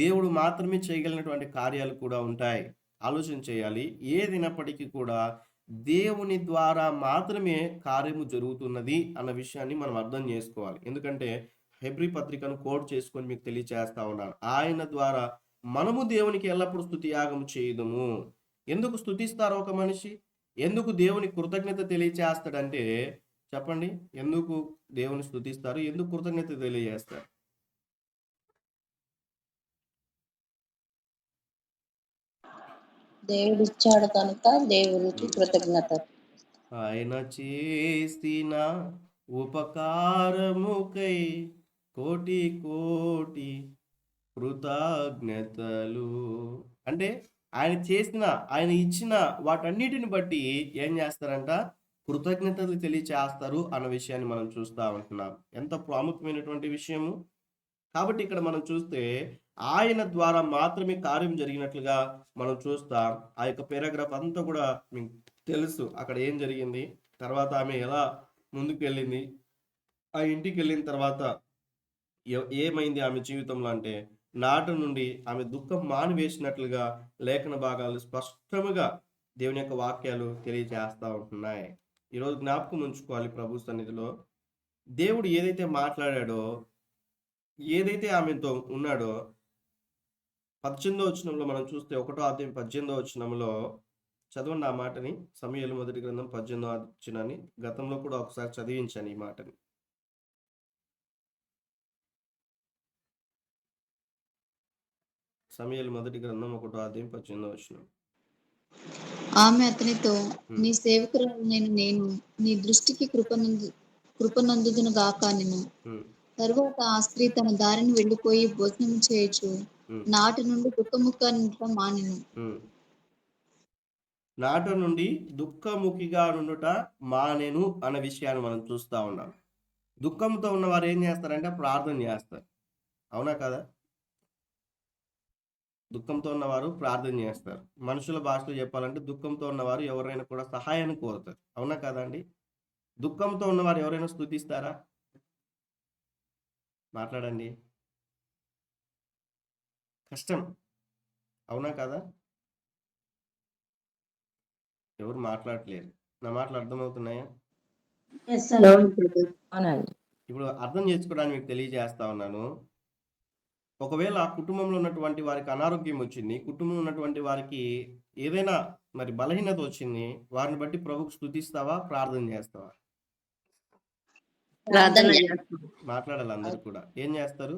దేవుడు మాత్రమే చేయగలిగినటువంటి కార్యాలు కూడా ఉంటాయి. ఆలోచన చేయాలి. ఏదైనప్పటికీ కూడా దేవుని ద్వారా మాత్రమే కార్యము జరుగుతున్నది అన్న విషయాన్ని మనం అర్థం చేసుకోవాలి. ఎందుకంటే హెబ్రీ పత్రికను కోట్ చేసుకొని మీకు తెలియచేస్తా ఉన్నాను. ఆయన ద్వారా మనము దేవునికి ఎల్లప్పుడూ స్తుతియాగం చేయుదుము. ఎందుకు స్తుతిస్తారు ఒక మనిషి? ఎందుకు దేవుని కృతజ్ఞత తెలియచేస్తాడంటే చెప్పండి, ఎందుకు దేవుని స్తుతిస్తారు? ఎందుకు కృతజ్ఞత తెలియజేస్తారు? దేవుడు ఇచ్చాడు కనుక దేవునికి కృతజ్ఞత. ఆయన చేసిన ఉపకారముకై కోటి కోటి కృతజ్ఞతలు. అంటే ఆయన ఇచ్చిన వాటన్నిటిని బట్టి ఏం చేస్తారంట? కృతజ్ఞతలు తెలియచేస్తారు అన్న విషయాన్ని మనం చూస్తా ఉంటున్నాం. ఎంత ప్రాముఖ్యమైనటువంటి విషయము. కాబట్టి ఇక్కడ మనం చూస్తే ఆయన ద్వారా మాత్రమే కార్యం జరిగినట్లుగా మనం చూస్తాం. ఆ యొక్క పారాగ్రాఫ్ అంతా కూడా మీకు తెలుసు. అక్కడ ఏం జరిగింది, తర్వాత ఆమె ఎలా ముందుకు వెళ్ళింది, ఆ ఇంటికి వెళ్ళిన తర్వాత ఏమైంది ఆమె జీవితంలో అంటే నాటి నుండి ఆమె దుఃఖం మానివేసినట్లుగా లేఖన భాగాలు స్పష్టముగా దేవుని యొక్క వాక్యాలు తెలియజేస్తా ఉంటున్నాయి. ఈరోజు జ్ఞాపకం ఉంచుకోవాలి ప్రభు సన్నిధిలో. దేవుడు ఏదైతే మాట్లాడాడో, ఏదైతే ఆమెతో ఉన్నాడో 18వ వచనంలో మనం చూస్తే 1వ అధ్యాయం 18వ వచనంలో చదవండి ఆ మాటని. సమూయేలు మొదటి గ్రంథం 18వ వచనాన్ని గతంలో కూడా ఒకసారి చదివించాను ఈ మాటని. సమూయేలు మొదటి గ్రంథం 1వ అధ్యాయం 18వ వచనం. ఆమె అతనితో, నీ సేవకురాలు నేను నీ దృష్టికి కృపనందుదును గాక అనెను. తరువాత ఆ స్త్రీ తన దారిని వెళ్ళిపోయి భోజనం చేయొచ్చు నాటి నుండి దుఃఖముఖంగా మానెను. నాట నుండి దుఃఖముఖిగా నుండుట మానెను అన్న విషయాన్ని మనం చూస్తా ఉన్నాం. దుఃఖంతో ఉన్న వారు ఏం చేస్తారంటే ప్రార్థన చేస్తారు. అవునా కదా? దుఃఖంతో ఉన్నవారు ప్రార్థన చేస్తారు. మనుషుల భాషలో చెప్పాలంటే దుఃఖంతో ఉన్నవారు ఎవరైనా కూడా సహాయాన్ని కోరుతారు. అవునా కదా అండి? దుఃఖంతో ఉన్నవారు ఎవరైనా స్తుతిస్తారా? మాట్లాడండి. కష్టం. అవునా కదా? ఎవరు మాట్లాడట్లేరు. నా మాటలు అర్థమవుతున్నాయా? అవునండి. ఇప్పుడు అర్థం చేసుకోవడానికి మీకు తెలియజేస్తా ఉన్నాను. ఒకవేళ కుటుంబంలో ఉన్నటువంటి వారికి అనారోగ్యం వచ్చింది, కుటుంబంలో ఉన్నటువంటి వారికి ఏదైనా మరి బలహీనత వచ్చింది, వారిని బట్టి ప్రభుకు స్తుతిస్తావా, ప్రార్థన చేస్తావా? మాట్లాడాలి అందరూ కూడా. ఏం చేస్తారు?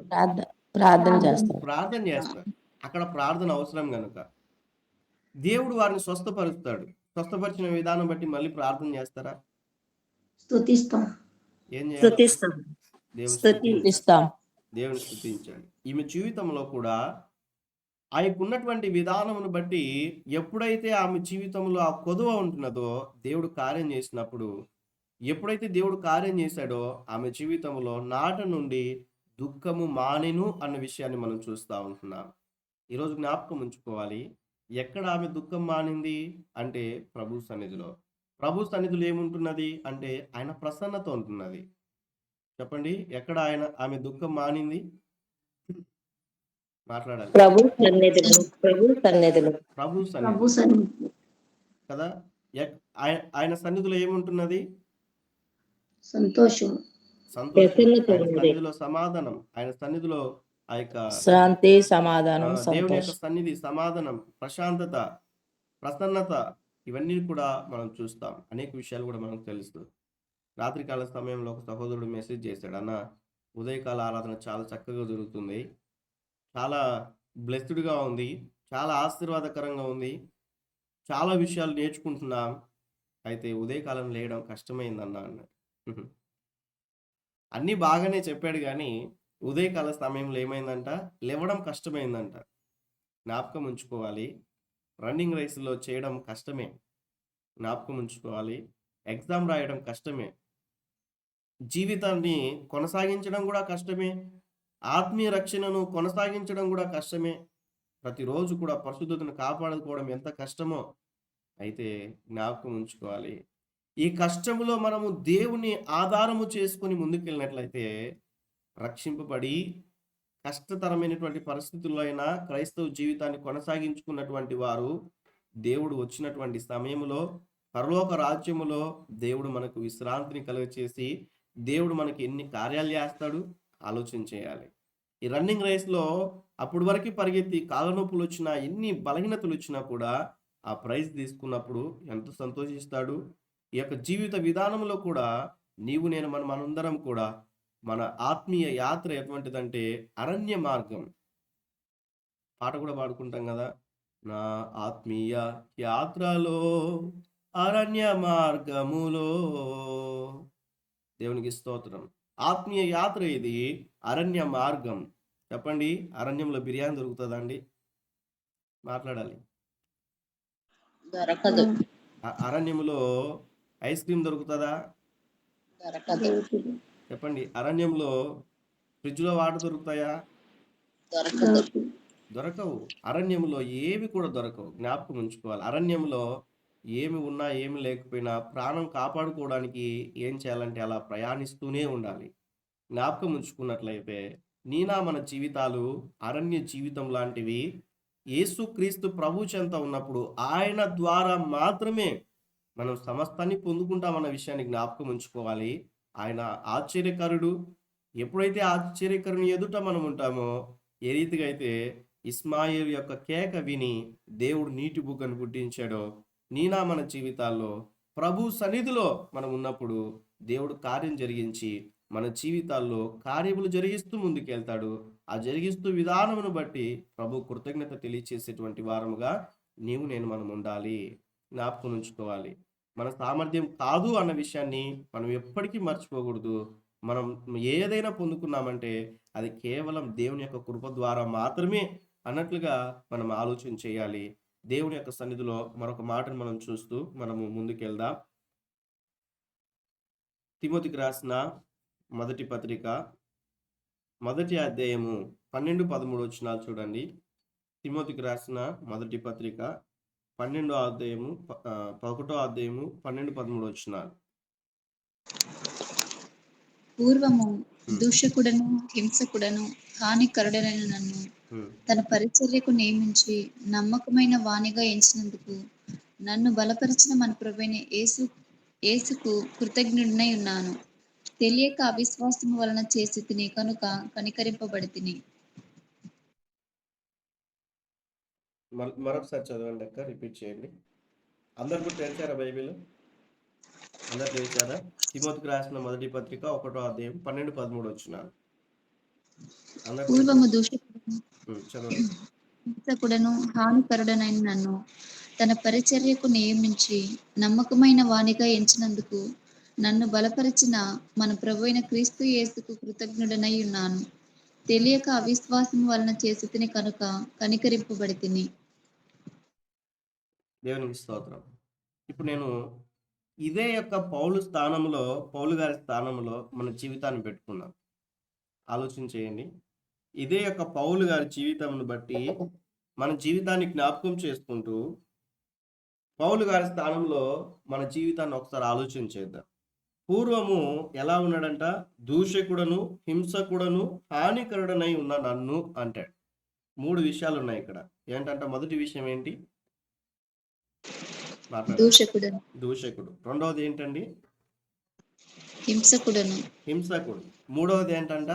ప్రార్థన చేస్తారు. ప్రార్థన చేస్తారు. అక్కడ ప్రార్థన అవసరం కనుక దేవుడు వారిని స్వస్థపరుస్తాడు. స్వస్థపరిచిన విధానం బట్టి మళ్ళీ ప్రార్థన చేస్తారా? స్తుతిస్తాం. ఏం చేయాలి? స్తుతిస్తాం. దేవుని స్తుతి ఇస్తాం. దేవుని స్తుతించాలి. ఈమె జీవితంలో కూడా ఆయనకున్నటువంటి విధానమును బట్టి ఎప్పుడైతే ఆమె జీవితంలో ఆ కొదువ ఉంటున్నదో దేవుడు కార్యం చేసినప్పుడు, ఎప్పుడైతే దేవుడు కార్యం చేశాడో ఆమె జీవితంలో నాట నుండి దుఃఖము మానెను అన్న విషయాన్ని మనం చూస్తూ ఉంటున్నాం. ఈరోజు జ్ఞాపకం ఉంచుకోవాలి. ఎక్కడ ఆమె దుఃఖం మానింది అంటే ప్రభు సన్నిధిలో. ప్రభు సన్నిధిలో ఏముంటున్నది అంటే ఆయన ప్రసన్నత ఉంటున్నది. చెప్పండి, ఎక్కడ ఆమె దుఃఖం మానింది? మాట్లాడాలి. ప్రభు సన్నిధిలో, ప్రభు సన్నిధిలో. ప్రభు ప్రభు సన్నిధి సన్నిధి కదా. ఆయన సన్నిధిలో ఏముంటున్నది? సంతోషం, సంతోషం. ప్రసన్నత ఆయన ఉన్నది. సన్నిధిలో సమాధానం. ఆయన సన్నిధిలో ఆ యొక్క శాంతి, సమాధానం, దేవుని యొక్క సంతోషం. సన్నిధి, సమాధానం, ప్రశాంతత, ప్రసన్నత ఇవన్నీ కూడా మనం చూస్తాం. అనేక విషయాలు కూడా మనకు తెలుసు. రాత్రికాల సమయంలో ఒక సహోదరుడు మెసేజ్ చేశాడు, అన్న ఉదయకాల ఆరాధన చాలా చక్కగా జరుగుతుంది, చాలా బ్లెస్డ్గా ఉంది, చాలా ఆశీర్వాదకరంగా ఉంది, చాలా విషయాలు నేర్చుకుంటున్నాం, అయితే ఉదయకాలం లేయడం కష్టమైందన్న అన్నాడు. అన్నీ బాగానే చెప్పాడు కానీ ఉదయకాల సమయంలో ఏమైందంట? లేవడం కష్టమైందంట. జ్ఞాపకం ఉంచుకోవాలి, రన్నింగ్ రేసులో చేయడం కష్టమే. జ్ఞాపకం ఉంచుకోవాలి, ఎగ్జామ్ రాయడం కష్టమే, జీవితాన్ని కొనసాగించడం కూడా కష్టమే, ఆత్మీయ రక్షణను కొనసాగించడం కూడా కష్టమే, ప్రతిరోజు కూడా పరిశుద్ధతను కాపాడుకోవడం ఎంత కష్టమో. అయితే జ్ఞాపకం ఉంచుకోవాలి, ఈ కష్టములో మనము దేవుని ఆధారము చేసుకొని ముందుకెళ్ళినట్లయితే రక్షింపబడి కష్టతరమైనటువంటి పరిస్థితుల్లో అయినా క్రైస్తవ జీవితాన్ని కొనసాగించుకున్నటువంటి వారు దేవుడు వచ్చినటువంటి సమయంలో పరలోక రాజ్యములో దేవుడు మనకు విశ్రాంతిని కలుగచేసి దేవుడు మనకి ఎన్ని కార్యాలు చేస్తాడు ఆలోచన చేయాలి. ఈ రన్నింగ్ రేస్లో అప్పటి వరకు పరిగెత్తి కాళ్ళ నొప్పులు వచ్చినా, ఎన్ని బలహీనతలు వచ్చినా కూడా ఆ ప్రైజ్ తీసుకున్నప్పుడు ఎంత సంతోషిస్తాడు. ఈ యొక్క జీవిత విధానంలో కూడా నీవు నేను మనందరం కూడా మన ఆత్మీయ యాత్ర ఎటువంటిదంటే అరణ్య మార్గం. పాట కూడా పాడుకుంటాం కదా, నా ఆత్మీయ యాత్రలో అరణ్య మార్గములో. దేవునికి స్తోత్రం. ఆత్మీయ యాత్ర ఇది, అరణ్య మార్గం. చెప్పండి, అరణ్యంలో బిర్యానీ దొరుకుతుందా అండి? మాట్లాడాలి. దొరకదు. అరణ్యంలో ఐస్ క్రీమ్ దొరుకుతుందా? దొరకదు. చెప్పండి, అరణ్యంలో ఫ్రిడ్జ్లో వాటర్ దొరుకుతాయా? దొరకదు. దొరకవు. అరణ్యంలో ఏవి కూడా దొరకవు. జ్ఞాపకం ఉంచుకోవాలి, అరణ్యంలో ఏమి ఉన్నా ఏమి లేకపోయినా ప్రాణం కాపాడుకోవడానికి ఏం చేయాలంటే అలా ప్రయాణిస్తూనే ఉండాలి. జ్ఞాపకం ఉంచుకున్నట్లయితే మన జీవితాలు అరణ్య జీవితం లాంటివి. యేసుక్రీస్తు ప్రభు చెంత ఉన్నప్పుడు ఆయన ద్వారా మాత్రమే మనం సమస్తాన్ని పొందుకుంటామన్న విషయాన్ని జ్ఞాపకం ఉంచుకోవాలి. ఆయన ఆశ్చర్యకరుడు. ఎప్పుడైతే ఆశ్చర్యకరుని ఎదుట మనం ఉంటామో, ఏ రీతిగా అయితే ఇస్మాయిల్ యొక్క కేక విని దేవుడు నీటి బుగ్గను పుట్టించాడో, మన జీవితాల్లో ప్రభు సన్నిధిలో మనం ఉన్నప్పుడు దేవుడు కార్యం జరిగించి మన జీవితాల్లో కార్యములు జరిగిస్తూ ముందుకెళ్తాడు. ఆ జరిగిస్తూ విధానమును బట్టి ప్రభు కృతజ్ఞత తెలియచేసేటువంటి వారముగా మనం ఉండాలి. జ్ఞాపకం ఉంచుకోవాలి, మన సామర్థ్యం కాదు అన్న విషయాన్ని మనం ఎప్పటికీ మర్చిపోకూడదు. మనం ఏదైనా పొందుకున్నామంటే అది కేవలం దేవుని యొక్క కృప ద్వారా మాత్రమే అన్నట్లుగా మనం ఆలోచన చేయాలి. దేవుని యొక్క సన్నిధిలో మరొక మాటను మనం చూస్తూ మనము ముందుకెళ్దాం. తిమోతికి రాసిన మొదటి పత్రిక 1వ అధ్యాయము 12-13 వచనాలు చూడండి. తిమోతికి రాసిన మొదటి పత్రిక 1వ అధ్యాయము 12-13 వచనాలు. పూర్వము దూషకుడను, హింసకుడను, హానికరుడనైన నన్ను తన పరిచర్యకు నియమించి నమ్మకమైన వాణిగా ఎంచినందుకు నన్ను బలపరిచిన మన ప్రభువైన యేసుకు కృతజ్ఞుడినై ఉన్నాను. తెలియక అవిశ్వాసము వలన చేసి తిని కనుక కనికరింపబడి తిని. మరొకసారి చదవండి అక్క, రిపీట్ చేయండి. అందరు కూడా తెలిసారా బైబిల్? అందరు తెలిసారా? తిమోతికి రాసిన మొదటి పత్రిక 1వ అధ్యాయం 12-13 వచనాలు. పూర్వము దూషకుడను, చదవండి. హింసకుడను, హానికరుడనైన నన్ను తన పరిచర్యకు నియమించి నమ్మకమైన వానిగా ఎంచినందుకు నన్ను బలపరిచిన మన ప్రభువైన క్రీస్తు యేసుకు కృతజ్ఞుడనై ఉన్నాను. తెలియక అవిశ్వాసం వలన చేసి తిని కనుక కనికరింపబడి తిని. దేవునికి స్తోత్రం. ఇప్పుడు నేను ఇదే యొక్క పౌలు గారి స్థానంలో మన జీవితాన్ని పెట్టుకున్నాం. ఆలోచన చేయండి. ఇదే యొక్క పౌలు గారి జీవితంను బట్టి మన జీవితాన్ని జ్ఞాపకం చేసుకుంటూ పౌలు గారి స్థానంలో మన జీవితాన్ని ఒకసారి ఆలోచన చేద్దాం. పూర్వము ఎలా ఉన్నాడంట? దూషకుడను, హింసకుడను, హానికరుడనై ఉన్న నన్ను అంటాడు. 3 విషయాలు ఉన్నాయి ఇక్కడ. ఏంటంట? మొదటి విషయం ఏంటి? దూషకుడను, దూషకుడు. రెండవది ఏంటండి? హింసకుడను, హింసకుడు. మూడవది ఏంటంట?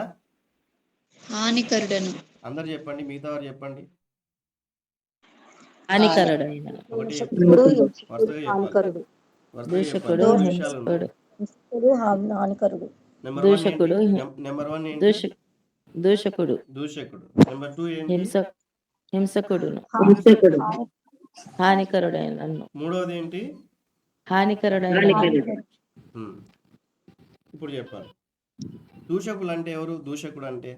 హానికరుడను. అందరు చెప్పండి, మిగతా వారు చెప్పండి. హానికరుడైన ఒకటి దూషకుడు, వరుసగా చెప్పాలి. హానికరుడు. వరుసగా చెప్పాలి. దూషకుడు, 3 విషయాలు ఉన్నాయి. హింసకుడు, హానికరుడు. నెంబర్ 1 ఏంటి? దూషకుడు, నెంబర్ 1 ఏంటి? దూషకుడు, దూషకుడు. నెంబర్ 2 ఏంటి? హింసకుడును, హానికరుడైన నన్ను. మూడవది ఏంటి? హానికరుడైన హ్మ్. ఇప్పుడు చెప్పాలి. దూషకులు అంటే ఎవరు? దూషకుడు అంటే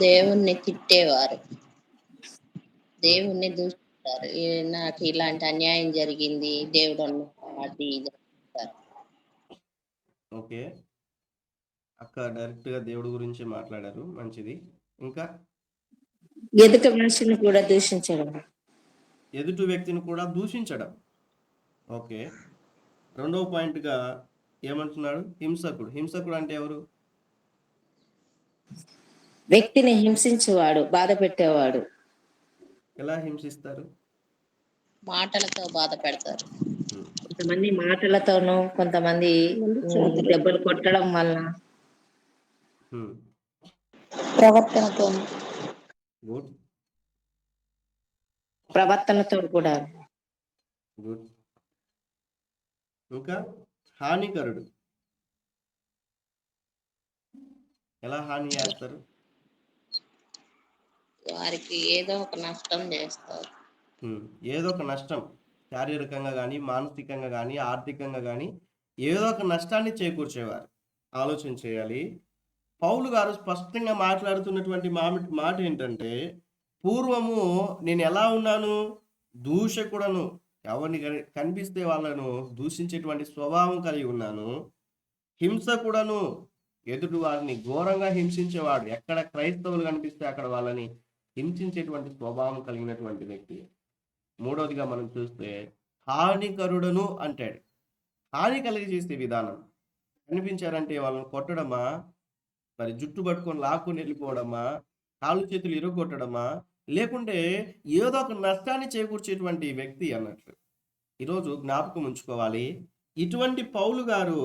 దేవుణ్ణి తిట్టేవారు, దేవుణ్ణి దూషిస్తారు. నాకు ఇలాంటి అన్యాయం జరిగింది, దేవుడు అది ఇది అంటారు. ఓకే. అక్క డైరెక్ట్ గా దేవుడి గురించి మాట్లాడారు. మంచిది. ఇంకా ఎదుటి మనిషిని కూడా దూషించడం. ఎదుటి వ్యక్తిని కూడా దూషించడం. ఓకే. రెండవ పాయింట్ గా ఏమంటున్నాడు? హింసకుడు. హింసకుడు అంటే ఎవరు? వ్యక్తిని హింసించేవాడు, బాధ పెట్టేవాడు. ఎలా హింసిస్తారు? మాటలతో బాధ పెడతారు. కొంతమంది మాటలతోనూ, కొంతమంది దెబ్బలు కొట్టడం వలన, హ్మ్. ప్రవర్తనతో. గుడ్. ప్రవర్తనతో కూడా. గుడ్. ఇంకా హానికరుడు. ఎలా హాని చేస్తారు? వారికి ఏదో ఒక నష్టం చేస్తారు. ఏదో ఒక నష్టం, శారీరకంగా కానీ, మానసికంగా కానీ, ఆర్థికంగా కానీ ఏదో ఒక నష్టాన్ని చేకూర్చేవారు. ఆలోచన చేయాలి. పౌలు గారు స్పష్టంగా మాట్లాడుతున్నటువంటి మాట ఏంటంటే, పూర్వము నేను ఎలా ఉన్నాను? దూషకుడను, ఎవరిని కనిపిస్తే వాళ్ళను దూషించేటువంటి స్వభావం కలిగి ఉన్నాను. హింసకుడను, ఎదుటి వారిని ఘోరంగా హింసించేవాడు. ఎక్కడ క్రైస్తవులు కనిపిస్తే అక్కడ వాళ్ళని హింసించేటువంటి స్వభావం కలిగినటువంటి వ్యక్తి. మూడవదిగా మనం చూస్తే హానికరుడను అంటాడు. హాని కలిగి చేసే విధానం. కనిపించారంటే వాళ్ళని కొట్టడమా, మరి జుట్టు పట్టుకొని లాక్కొని వెళ్ళిపోవడమా, కాళ్ళు చేతులు ఇరుగొట్టడమా, లేకుంటే ఏదో ఒక నష్టాన్ని చేకూర్చేటువంటి వ్యక్తి అన్నట్లు. ఈరోజు జ్ఞాపకం ఉంచుకోవాలి. ఇటువంటి పౌలు గారు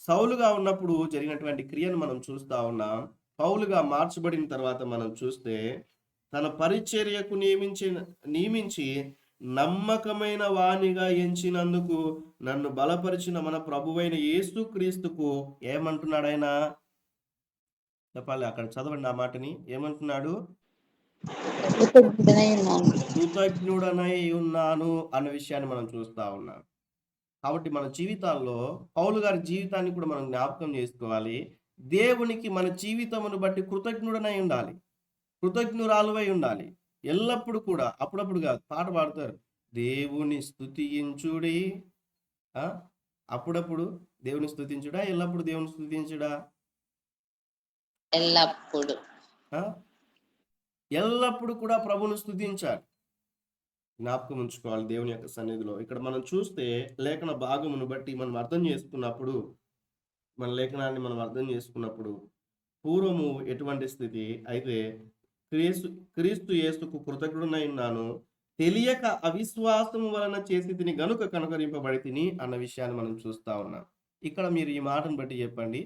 సౌలుగా ఉన్నప్పుడు జరిగినటువంటి క్రియను మనం చూస్తా ఉన్నాం. పౌలుగా మార్చబడిన తర్వాత మనం చూస్తే తన పరిచర్యకు నియమించి నమ్మకమైన వానిగా ఎంచినందుకు నన్ను బలపరిచిన మన ప్రభువైన యేసుక్రీస్తుకు ఏమంటున్నాడు ఆయన? చెప్పాలి, అక్కడ చదవండి ఆ మాటని. ఏమంటున్నాడు? కృతజ్ఞుడనై ఉన్నాను అన్న విషయాన్ని మనం చూస్తా ఉన్నాం. కాబట్టి మన జీవితాల్లో పౌలు గారి జీవితాన్ని కూడా మనం జ్ఞాపకం చేసుకోవాలి. దేవునికి మన జీవితమును బట్టి కృతజ్ఞుడనై ఉండాలి, కృతజ్ఞురాలువై ఉండాలి. ఎల్లప్పుడు కూడా, అప్పుడప్పుడు కాదు. పాట పాడతారు, దేవుని స్తుతించుడి. అప్పుడప్పుడు దేవుని స్తుతించుడా, ఎల్లప్పుడు దేవుని స్తుతించుడా? ఎల్లప్పుడు ఎల్లప్పుడు కూడా ప్రభువును స్తుతించాలి. జ్ఞాపకం ఉంచుకోవాలి దేవుని యొక్క సన్నిధిలో. ఇక్కడ మనం చూస్తే లేఖన భాగమును బట్టి మనం అర్థం చేసుకున్నప్పుడు, మన లేఖనాన్ని మనం అర్థం చేసుకున్నప్పుడు పూర్వము ఎటువంటి స్థితి అయితే క్రీస్తు యేసుకు కృతజ్ఞుడనై ఉన్నాను, తెలియక అవిశ్వాసము వలన చేసి తిని గనుక కనుకరింపబడి తిని అన్న విషయాన్ని మనం చూస్తా ఉన్నాం. ఇక్కడ మీరు ఈ మాటను బట్టి చెప్పండి,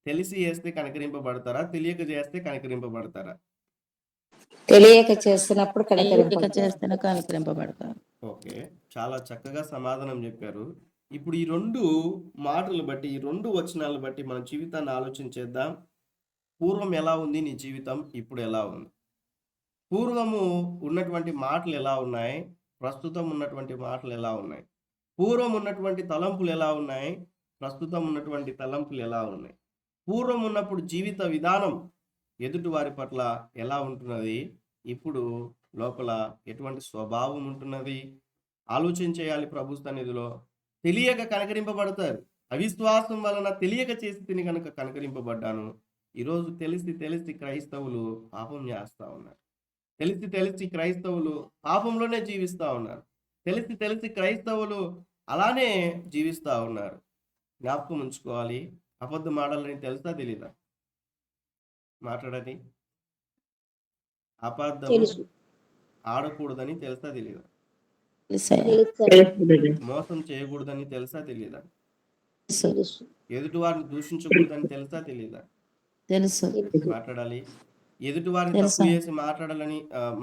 తెలిసి చేస్తే కనికరింపబడతారా, తెలియక చేస్తే కనికరింపబడతారా? తెలియక చేస్తున్నప్పుడు కనికరింపబడతారు. ఓకే, చాలా చక్కగా సమాధానం చెప్పారు. ఇప్పుడు ఈ 2 మాటలు బట్టి, ఈ 2 వచనాలను బట్టి మన జీవితాన్ని ఆలోచన చేద్దాం. పూర్వం ఎలా ఉంది నీ జీవితం, ఇప్పుడు ఎలా ఉంది? పూర్వము ఉన్నటువంటి మాటలు ఎలా ఉన్నాయి, ప్రస్తుతం ఉన్నటువంటి మాటలు ఎలా ఉన్నాయి, పూర్వం ఉన్నటువంటి తలంపులు ఎలా ఉన్నాయి, ప్రస్తుతం ఉన్నటువంటి తలంపులు ఎలా ఉన్నాయి, పూర్వం ఉన్నప్పుడు జీవిత విధానం ఎదుటి వారి పట్ల ఎలా ఉంటున్నది, ఇప్పుడు లోపల ఎటువంటి స్వభావం ఉంటున్నది, ఆలోచన చేయాలి. ప్రభు సన్నిధిలో తెలియక కనకరింపబడతారు. అవిశ్వాసం వలన తెలియక చేసి తిని కనుక కనకరింపబడ్డాను. ఈరోజు తెలిసి తెలిసి క్రైస్తవులు పాపం చేస్తా ఉన్నారు. తెలిసి తెలిసి క్రైస్తవులు పాపంలోనే జీవిస్తూ ఉన్నారు. తెలిసి తెలిసి క్రైస్తవులు అలానే జీవిస్తూ ఉన్నారు. జ్ఞాపకం ఉంచుకోవాలి. అబద్ధం ఆడాలని తెలుసా తెలీదా? మాట్లాడని అబద్ధం తెలుసు. ఆడకూడదని తెలుసా తెలీదా? మోసం చేయకూడదని తెలుసా తెలీదా? తెలుసు. ఎదుటి వారిని దూషించకూడదని తెలుసా తెలీదా? తెలుసు. మాట్లాడాలి. ఎదుటి వారిని తప్పు చేసి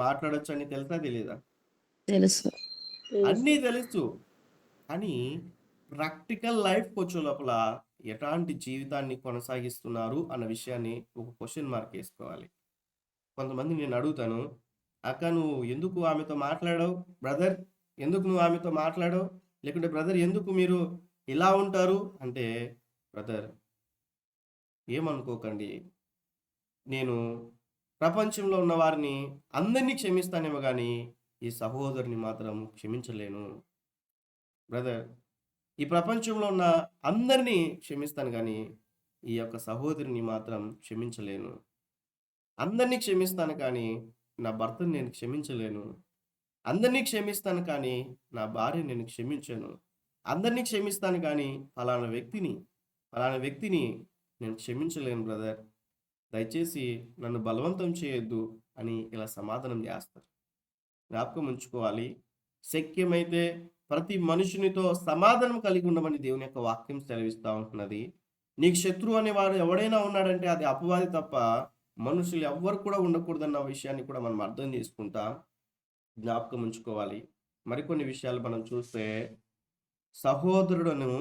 మాట్లాడొచ్చు అని తెలుసా తెలీదా? తెలుసు. అన్నీ తెలుసు. కానీ ప్రాక్టికల్ లైఫ్కి వచ్చే లోపల ఎలాంటి జీవితాన్ని కొనసాగిస్తున్నారు అన్న విషయాన్ని ఒక క్వశ్చన్ మార్క్ వేసుకోవాలి. కొంతమంది నేను అడుగుతాను, అక్క నువ్వు ఎందుకు ఆమెతో మాట్లాడావు, బ్రదర్ ఎందుకు నువ్వు ఆమెతో మాట్లాడావు, లేకుంటే బ్రదర్ ఎందుకు మీరు ఇలా ఉంటారు అంటే, బ్రదర్ ఏమనుకోకండి, నేను ప్రపంచంలో ఉన్న వారిని అందరినీ క్షమిస్తానేమో కానీ ఈ సహోదరుని మాత్రం క్షమించలేను. బ్రదర్ ఈ ప్రపంచంలో ఉన్న అందరినీ క్షమిస్తాను కానీ ఈ యొక్క సహోదరిని మాత్రం క్షమించలేను. అందరినీ క్షమిస్తాను కానీ నా భర్తను నేను క్షమించలేను. అందరినీ క్షమిస్తాను కానీ నా భార్యను నేను క్షమించను. అందరినీ క్షమిస్తాను కానీ ఫలానా వ్యక్తిని నేను క్షమించలేను బ్రదర్, దయచేసి నన్ను బలవంతం చేయొద్దు అని ఇలా సమాధానం చేస్తారు. జ్ఞాపకం ఉంచుకోవాలి. శక్యమైతే ప్రతి మనుషునితో సమాధానం కలిగి ఉండమని దేవుని యొక్క వాక్యం సెలవిస్తూ ఉంటున్నది. నీకు శత్రువు అనేవాడు ఎవడైనా ఉన్నాడంటే అది అపవాది తప్ప మనుషులు ఎవ్వరు కూడా ఉండకూడదన్న విషయాన్ని కూడా మనం అర్థం చేసుకుంటాం. జ్ఞాపకం ఉంచుకోవాలి. మరికొన్ని విషయాలు మనం చూస్తే, సహోదరుడును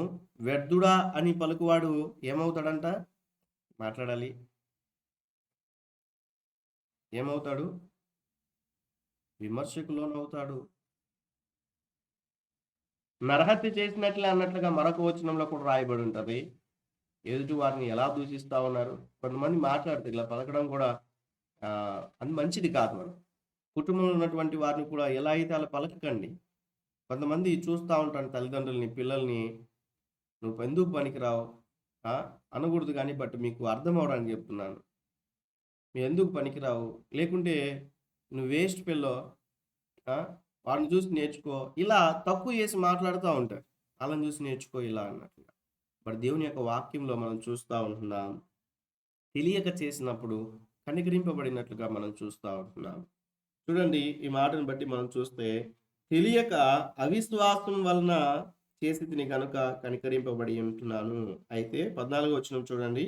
వ్యర్థుడా అని పలుకువాడు ఏమవుతాడంట? మాట్లాడాలి. ఏమవుతాడు? విమర్శకు లోనవుతాడు. నరహత్య చేసినట్లే అన్నట్లుగా మరొక వచనంలో కూడా రాయబడి ఉంటుంది. ఎదుటి వారిని ఎలా దూషిస్తా ఉన్నారు. కొంతమంది మాట్లాడితే ఇలా పలకడం కూడా అది మంచిది కాదు. మనం కుటుంబంలో ఉన్నటువంటి వారిని కూడా ఎలా అయితే అలా పలకకండి. కొంతమంది చూస్తూ ఉంటాను తల్లిదండ్రుల్ని, పిల్లల్ని, నువ్వు ఎందుకు పనికిరావు అనకూడదు కానీ బట్ మీకు అర్థం అవడానికి చెప్తున్నాను. నువ్వు ఎందుకు పనికిరావు, లేకుంటే నువ్వు వేస్ట్ పిల్లో, వాడిని చూసి నేర్చుకో, ఇలా తక్కువ చేసి మాట్లాడుతూ ఉంటారు. వాళ్ళని చూసి నేర్చుకో ఇలా అన్నట్లుగా. బట్ దేవుని యొక్క వాక్యంలో మనం చూస్తూ ఉంటున్నాం, తెలియక చేసినప్పుడు కనికరింపబడినట్లుగా మనం చూస్తూ ఉంటున్నాం. చూడండి, ఈ మాటను బట్టి మనం చూస్తే, తెలియక అవిశ్వాసం వలన చేసి తిని కనుక కనికరింపబడి ఉంటున్నాను. అయితే 14వ వచనం చూడండి.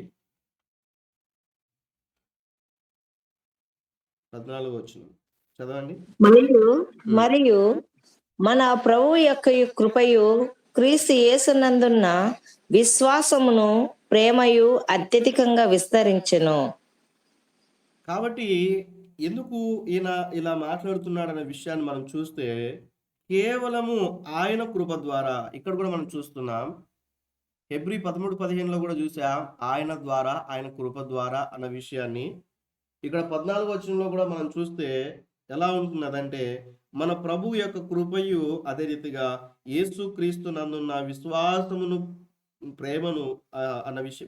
14వ వచనం చదవండి. మరియు మన ప్రభు యొక్క కృపయు క్రీస్తు యేసునందున్న విశ్వాసమును ప్రేమయు అత్యధికంగా విస్తరించెను. కాబట్టి ఎందుకు ఈయన ఇలా మాట్లాడుతున్నాడనే విషయాన్ని మనం చూస్తే, కేవలము ఆయన కృప ద్వారా, ఇక్కడ కూడా మనం చూస్తున్నాం, హెబ్రీ 13:15 కూడా చూసాం, ఆయన ద్వారా, ఆయన కృప ద్వారా అన్న విషయాన్ని. ఇక్కడ 14వ వచనంలో కూడా మనం చూస్తే ఎలా ఉంటున్నదంటే, మన ప్రభు యొక్క కృపయు అదే రీతిగా యేసుక్రీస్తు నందున్న విశ్వాసమును ప్రేమను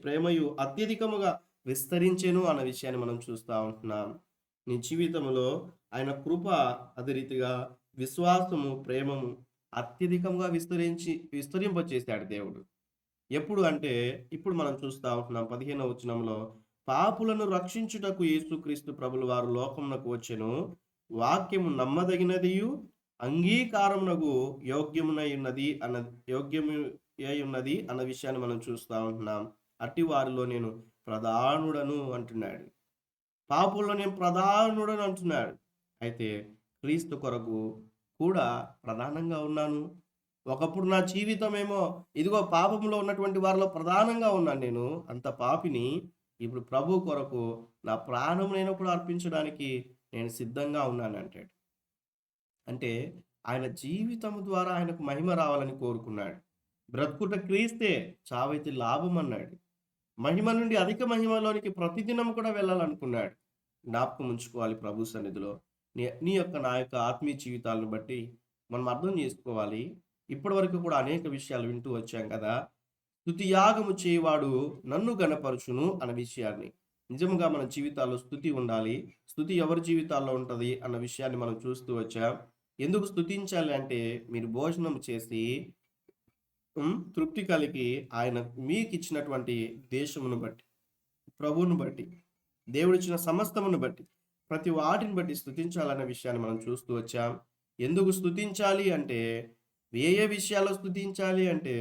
ప్రేమయు అత్యధికముగా విస్తరించెను అన్న విషయాన్ని మనం చూస్తూ ఉంటున్నాం. నీ జీవితంలో ఆయన కృప అదే రీతిగా విశ్వాసము ప్రేమము అత్యధికంగా విస్తరింపచేశాడు దేవుడు. ఎప్పుడు అంటే ఇప్పుడు మనం చూస్తూ ఉంటున్నాం 15వ వచనంలో, పాపులను రక్షించుటకు యేసుక్రీస్తు ప్రభుల వారు లోకమునకు వచ్చెను, వాక్యము నమ్మదగినదియు అంగీకారమునకు యోగ్యమునై ఉన్నది అన్న విషయాన్ని మనం చూస్తూ ఉంటున్నాం. అట్టి వారిలో నేను ప్రధానుడను అంటున్నాడు. పాపుల్లో నేను ప్రధానుడను అంటున్నాడు. అయితే క్రీస్తు కొరకు కూడా ప్రధానంగా ఉన్నాను. ఒకప్పుడు నా జీవితం ఏమో ఇదిగో పాపంలో ఉన్నటువంటి వారిలో ప్రధానంగా ఉన్నాను, నేను అంత పాపిని. ఇప్పుడు ప్రభు కొరకు నా ప్రాణం నేను కూడా అర్పించడానికి నేను సిద్ధంగా ఉన్నాను అంటాడు. అంటే ఆయన జీవితం ద్వారా ఆయనకు మహిమ రావాలని కోరుకున్నాడు. బ్రతుకుట క్రీస్తే, చావైతే లాభం అన్నాడు. మహిమ నుండి అధిక మహిమలోనికి ప్రతిదినం కూడా వెళ్ళాలనుకున్నాడు. జ్ఞాపకం ఉంచుకోవాలి ప్రభు సన్నిధిలో. నీ యొక్క నా యొక్క ఆత్మీయ జీవితాలను బట్టి మనం అర్థం చేసుకోవాలి. ఇప్పటి వరకు కూడా అనేక విషయాలు వింటూ వచ్చాం కదా. స్తుతి యాగము చేయవాడు నన్ను గణపరచును అన్న విషయాన్ని, నిజంగా మన జీవితాల్లో స్తుతి ఉండాలి. స్తుతి ఎవరి జీవితాల్లో ఉంటుంది అన్న విషయాన్ని మనం చూస్తూ వచ్చాం. ఎందుకు స్తుతించాలి అంటే, మీరు భోజనం చేసి తృప్తి కలిగి ఆయన మీకు ఇచ్చినటువంటి దేశమును బట్టి, ప్రభువును బట్టి, దేవుడిచ్చిన సమస్తమును బట్టి, ప్రతి వాటిని బట్టి స్తుతించాలన్న విషయాన్ని మనం చూస్తూ వచ్చాం. ఎందుకు స్తుతించాలి అంటే, ఏ ఏ విషయాల్లో స్తుతించాలి అంటే,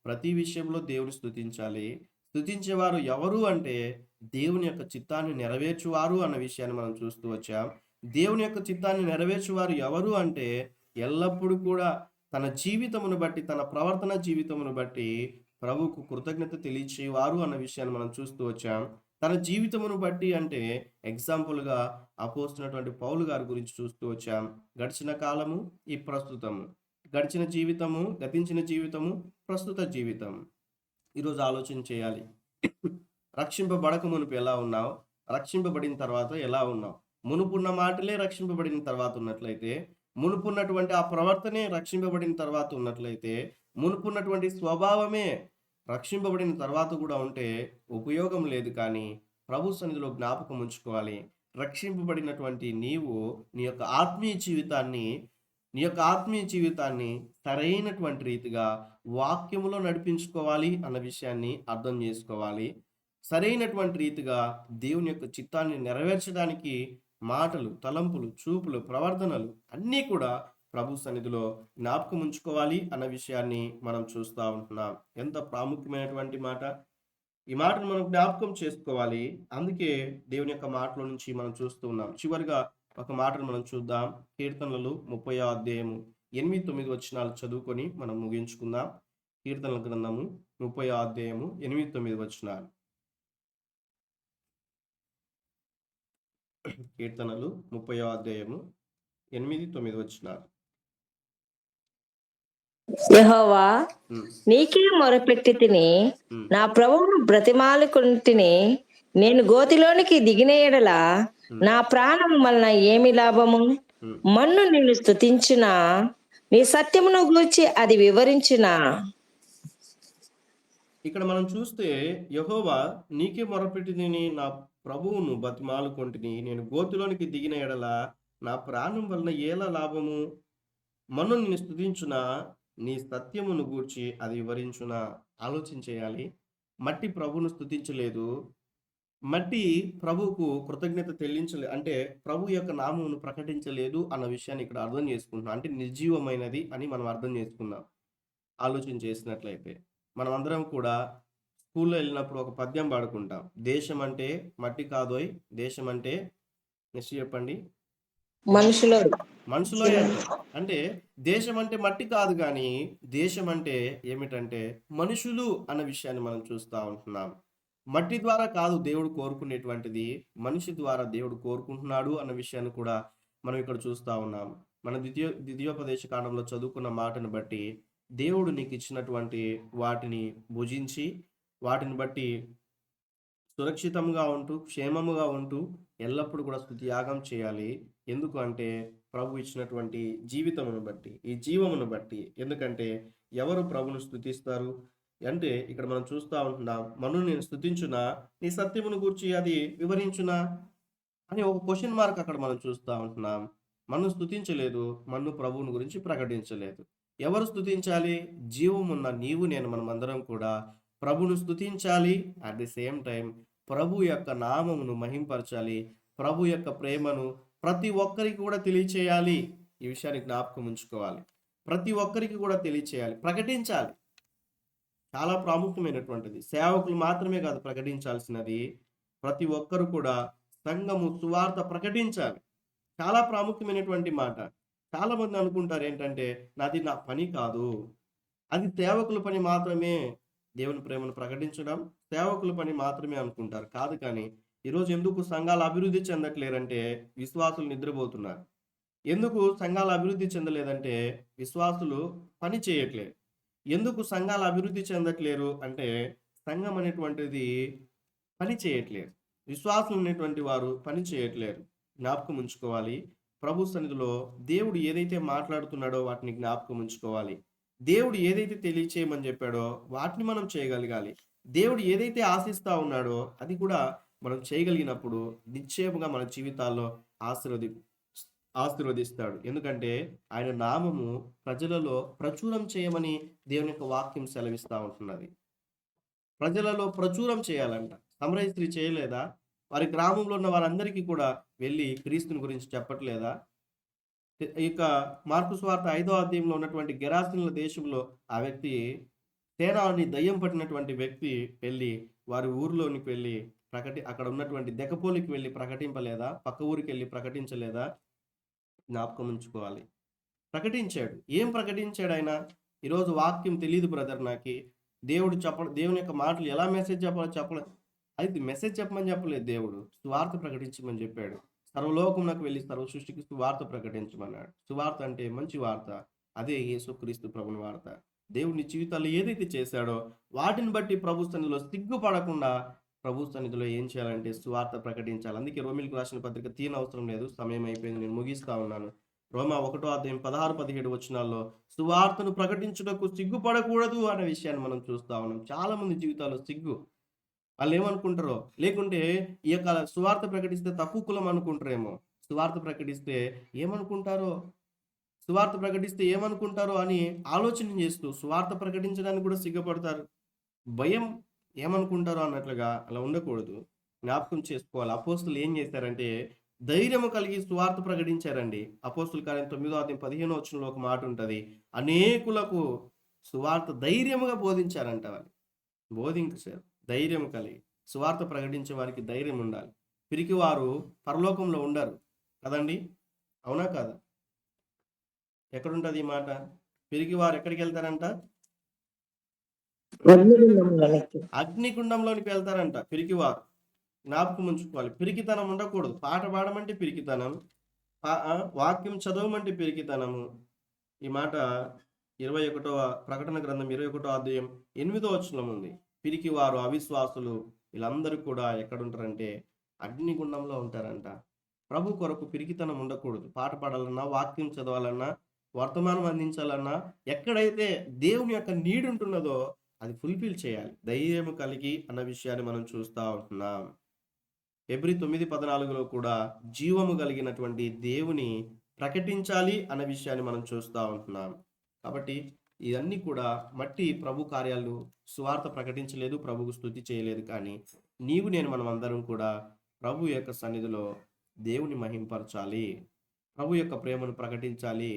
ప్రతి విషయంలో దేవుని స్తుతించాలి. స్తుతించేవారు ఎవరు అంటే, దేవుని యొక్క చిత్తాన్ని నెరవేర్చువారు అన్న విషయాన్ని మనం చూస్తూ వచ్చాం. దేవుని యొక్క చిత్తాన్ని నెరవేర్చువారు ఎవరు అంటే, ఎల్లప్పుడూ కూడా తన జీవితమును బట్టి, తన ప్రవర్తన జీవితమును బట్టి ప్రభువుకు కృతజ్ఞత తెలియచేవారు అన్న విషయాన్ని మనం చూస్తూ వచ్చాం. తన జీవితమును బట్టి అంటే ఎగ్జాంపుల్గా అపోస్తున్నటువంటి పౌలు గారి గురించి చూస్తూ వచ్చాం. గడిచిన కాలము, ఈ ప్రస్తుతము, గడిచిన జీవితము, గతించిన జీవితము, ప్రస్తుత జీవితం. ఈరోజు ఆలోచన చేయాలి. రక్షింపబడక మునుపు ఎలా ఉన్నావు, రక్షింపబడిన తర్వాత ఎలా ఉన్నావు? మునుపున్న మాటలే రక్షింపబడిన తర్వాత ఉన్నట్లయితే, మునుపున్నటువంటి ఆ ప్రవర్తనే రక్షింపబడిన తర్వాత ఉన్నట్లయితే, మునుపున్నటువంటి స్వభావమే రక్షింపబడిన తర్వాత కూడా ఉంటే ఉపయోగం లేదు. కానీ ప్రభు సన్నిధిలో జ్ఞాపకం ఉంచుకోవాలి. రక్షింపబడినటువంటి నీవు నీ యొక్క ఆత్మీయ జీవితాన్ని సరైనటువంటి రీతిగా వాక్యములో నడిపించుకోవాలి అన్న విషయాన్ని అర్థం చేసుకోవాలి. సరైనటువంటి రీతిగా దేవుని యొక్క చిత్తాన్ని నెరవేర్చడానికి మాటలు, తలంపులు, చూపులు, ప్రవర్తనలు అన్నీ కూడా ప్రభు సన్నిధిలో జ్ఞాపకం ఉంచుకోవాలి అన్న విషయాన్ని మనం చూస్తూ ఉంటున్నాం. ఎంత ప్రాముఖ్యమైనటువంటి మాట! ఈ మాటను మనం జ్ఞాపకం చేసుకోవాలి. అందుకే దేవుని యొక్క మాటల నుంచి మనం చూస్తూ ఉన్నాం. చివరిగా ఒక మాటను మనం చూద్దాం. కీర్తనలు 30వ అధ్యాయము 8-9 వచనాలు చదువుకొని మనం ముగించుకుందాం. కీర్తనల గ్రంథము 30వ అధ్యాయము 8-9 వచనాలు. కీర్తనలు 30వ అధ్యాయము 8-9 వచనాలు. యెహోవా, నీకే మొరపెట్టి తిని నా ప్రభువును బ్రతిమాలుకుంటిని. నేను గోతిలోనికి దిగిన ఎడల నా ప్రాణం వలన ఏమి లాభము? మన్ను నిన్ను స్తుతించిన, నీ సత్యమును గూర్చి అది వివరించిన. ఇక్కడ మనం చూస్తే, యెహోవా నీకే మొరపెట్టి తిని నా ప్రభువును బతిమాలుకొంటిని. నేను గోతిలోనికి దిగిన ఎడల నా ప్రాణం వలన ఏల లాభము? మన్ను నిన్ను స్తుతించునా, నీ సత్యమును గూర్చి అది వివరించునా. ఆలోచన చేయాలి. మట్టి ప్రభువును స్తుతించలేదు, మట్టి ప్రభువుకు కృతజ్ఞత చెల్లించలేదు, అంటే ప్రభు యొక్క నామమును ప్రకటించలేదు అన్న విషయాన్ని ఇక్కడ అర్థం చేసుకుంటున్నాం. అంటే నిర్జీవమైనది అని మనం అర్థం చేసుకుందాం. ఆలోచన చేసినట్లయితే మనం అందరం కూడా స్కూల్లో వెళ్ళినప్పుడు ఒక పద్యం పాడుకుంటాం. దేశం అంటే మట్టి కాదోయ్, దేశం అంటే నెక్స్ట్ చెప్పండి. మనుషులో అంటే దేశం అంటే మట్టి కాదు, కానీ దేశం అంటే ఏమిటంటే మనుషులు అన్న విషయాన్ని మనం చూస్తూ ఉంటున్నాం. మట్టి ద్వారా కాదు దేవుడు కోరుకునేటువంటిది, మనిషి ద్వారా దేవుడు కోరుకుంటున్నాడు అన్న విషయాన్ని కూడా మనం ఇక్కడ చూస్తూ ఉన్నాం. మన ద్వితీయోపదేశ కాండంలో చదువుకున్న మాటను బట్టి, దేవుడు నీకు ఇచ్చినటువంటి వాటిని భుజించి, వాటిని బట్టి సురక్షితంగా ఉంటూ, క్షేమముగా ఉంటూ ఎల్లప్పుడూ కూడా స్తుతి యాగం చేయాలి. ఎందుకు అంటే ప్రభు ఇచ్చినటువంటి జీవితమును బట్టి, ఈ జీవమును బట్టి. ఎందుకంటే ఎవరు ప్రభును స్తుతిస్తారు అంటే, ఇక్కడ మనం చూస్తూ ఉంటున్నాం, మన్ను నేను స్తుతించునా, నీ సత్యమును గూర్చి అది వివరించునా అని ఒక క్వశ్చన్ మార్క్ అక్కడ మనం చూస్తూ ఉంటున్నాం. మన్ను స్తుతించలేదు, మన్ను ప్రభువుని గురించి ప్రకటించలేదు. ఎవరు స్తుతించాలి? జీవమున్న నీవు నేను, మనం అందరం కూడా ప్రభును స్తుతించాలి. అట్ ది సేమ్ టైం ప్రభు యొక్క నామమును మహింపరచాలి. ప్రభు యొక్క ప్రేమను ప్రతి ఒక్కరికి కూడా తెలియచేయాలి. ఈ విషయాన్ని జ్ఞాపకం ఉంచుకోవాలి. ప్రతి ఒక్కరికి కూడా తెలియచేయాలి, ప్రకటించాలి. చాలా ప్రాముఖ్యమైనటువంటిది. సేవకులు మాత్రమే కాదు ప్రకటించాల్సినది, ప్రతి ఒక్కరు కూడా సంఘము సువార్త ప్రకటించాలి. చాలా ప్రాముఖ్యమైనటువంటి మాట. చాలా మంది అనుకుంటారు ఏంటంటే, నాది నా పని కాదు, అది సేవకుల పని మాత్రమే. దేవుని ప్రేమను ప్రకటించడం సేవకుల పని మాత్రమే అనుకుంటారు. కాదు, కానీ ఈరోజు ఎందుకు సంఘాలు అభివృద్ధి చెందట్లేరంటే విశ్వాసులు నిద్రపోతున్నారు. ఎందుకు సంఘాలు అభివృద్ధి చెందలేదంటే విశ్వాసులు పని చేయట్లేదు. ఎందుకు సంఘాలు అభివృద్ధి చెందట్లేరు అంటే సంఘం అనేటువంటిది పని చేయట్లేదు. విశ్వాసులు ఉన్నటువంటి వారు పని చేయట్లేరు. జ్ఞాపకం ఉంచుకోవాలి. ప్రభు సన్నిధిలో దేవుడు ఏదైతే మాట్లాడుతున్నాడో వాటిని జ్ఞాపకం ఉంచుకోవాలి. దేవుడు ఏదైతే తెలియచేయమని చెప్పాడో వాటిని మనం చేయగలగాలి. దేవుడు ఏదైతే ఆశిస్తా ఉన్నాడో అది కూడా మనం చేయగలిగినప్పుడు నిశ్చయముగా మన జీవితాల్లో ఆశీర్వది ఆశీర్వదిస్తాడు. ఎందుకంటే ఆయన నామము ప్రజలలో ప్రచురం చేయమని దేవుని యొక్క వాక్యం సెలవిస్తా ఉంటున్నది. ప్రజలలో ప్రచురం చేయాలంట. సమరయ స్త్రీ చేయలేదా? వారి గ్రామంలో ఉన్న వారందరికీ కూడా వెళ్ళి క్రీస్తుని గురించి చెప్పట్లేదా? ఇక మార్కు సువార్త 5వ అధ్యాయంలో ఉన్నటువంటి గెరాసీనుల దేశంలో ఆ వ్యక్తి తేనాని దయ్యం పట్టినటువంటి వ్యక్తి వెళ్ళి వారి ఊరిలోనికి వెళ్ళి అక్కడ ఉన్నటువంటి దెకపోలికి వెళ్ళి ప్రకటింపలేదా? పక్క ఊరికి వెళ్ళి ప్రకటించలేదా? జ్ఞాపకం ఉంచుకోవాలి. ప్రకటించాడు. ఏం ప్రకటించాడు ఆయన? ఈరోజు వాక్యం తెలియదు బ్రదర్ నాకి, దేవుని యొక్క మాటలు ఎలా మెసేజ్ చెప్పాలో చెప్పలేదు. అయితే మెసేజ్ చెప్పమని చెప్పలేదు దేవుడు, సువార్త ప్రకటించమని చెప్పాడు. సర్వలోకమునకు వెళ్ళి సర్వ సృష్టికి సువార్త ప్రకటించమన్నాడు. సువార్త అంటే మంచి వార్త. అదే యేసుక్రీస్తు ప్రభుని వార్త. దేవుని జీవితాల్లో ఏదైతే చేశాడో వాటిని బట్టి ప్రభు సన్నిధిలో సిగ్గుపడకుండా ప్రభు సన్నిధిలో ఏం చేయాలంటే సువార్త ప్రకటించాలి. అందుకే రోమిలకు రాసిన పత్రిక తీయనవసరం లేదు, సమయం అయిపోయింది, నేను ముగిస్తా ఉన్నాను. రోమా 1వ అధ్యాయం 16-17 వచనాల్లో సువార్తను ప్రకటించుటకు సిగ్గుపడకూడదు అనే విషయాన్ని మనం చూస్తా ఉన్నాం. చాలా మంది జీవితాల్లో సిగ్గు. వాళ్ళు ఏమనుకుంటారో, లేకుంటే ఈ యొక్క సువార్త ప్రకటిస్తే తక్కువ కులం అనుకుంటారేమో, సువార్త ప్రకటిస్తే ఏమనుకుంటారో అని ఆలోచన చేస్తూ సువార్త ప్రకటించడానికి కూడా సిగ్గుపడతారు. భయం, ఏమనుకుంటారో అన్నట్లుగా అలా ఉండకూడదు. జ్ఞాపకం చేసుకోవాలి. అపోస్తులు ఏం చేశారంటే ధైర్యము కలిగి సువార్త ప్రకటించారండి. అపోస్తుల కార్యం 9వ అధ్యాయం 15వ వచనంలో ఒక మాట ఉంటుంది, అనేకులకు సువార్త ధైర్యముగా బోధించారంట. వాళ్ళు బోధించారు ధైర్యం కలిగి. సువార్త ప్రకటించే వారికి ధైర్యం ఉండాలి. పిరికి వారు పరలోకంలో ఉండరు కదండి, అవునా కాదా? ఎక్కడుంటది ఈ మాట? పిరికి వారు ఎక్కడికి వెళ్తారంట? అగ్నిగుండంలోనికి వెళ్తారంట పిరికివారు. జ్ఞాపకం ఉంచుకోవాలి. పిరికితనం ఉండకూడదు. పాట పాడమంటే పిరికితనం, వాక్యం చదవమంటే పిరికితనము. ఈ మాట 21వ ప్రకటన గ్రంథం 21వ అధ్యాయం 8వ వచనం ఉంది. పిరికివారు, అవిశ్వాసులు వీళ్ళందరూ కూడా ఎక్కడుంటారంటే అగ్నిగుండంలో ఉంటారంట. ప్రభు కొరకు పిరికితనం ఉండకూడదు. పాట పాడాలన్నా, వాక్యం చదవాలన్నా, వర్తమానం అందించాలన్నా, ఎక్కడైతే దేవుని యొక్క నీడ్ ఉంటున్నదో అది ఫుల్ఫిల్ చేయాలి. ధైర్యం కలిగి అన్న విషయాన్ని మనం చూస్తూ ఉంటున్నాం. ఫిబ్రవరి 9:14 కూడా జీవము కలిగినటువంటి దేవుని ప్రకటించాలి అన్న విషయాన్ని మనం చూస్తూ ఉంటున్నాం. కాబట్టి ఇవన్నీ కూడా మట్టి ప్రభు కార్యాలు. సువార్త ప్రకటించలేదు, ప్రభువు స్తుతి చేయలేదు. కానీ నేను మనం అందరం కూడా ప్రభు యొక్క సన్నిధిలో దేవుని మహింపరచాలి, ప్రభు యొక్క ప్రేమను ప్రకటించాలి.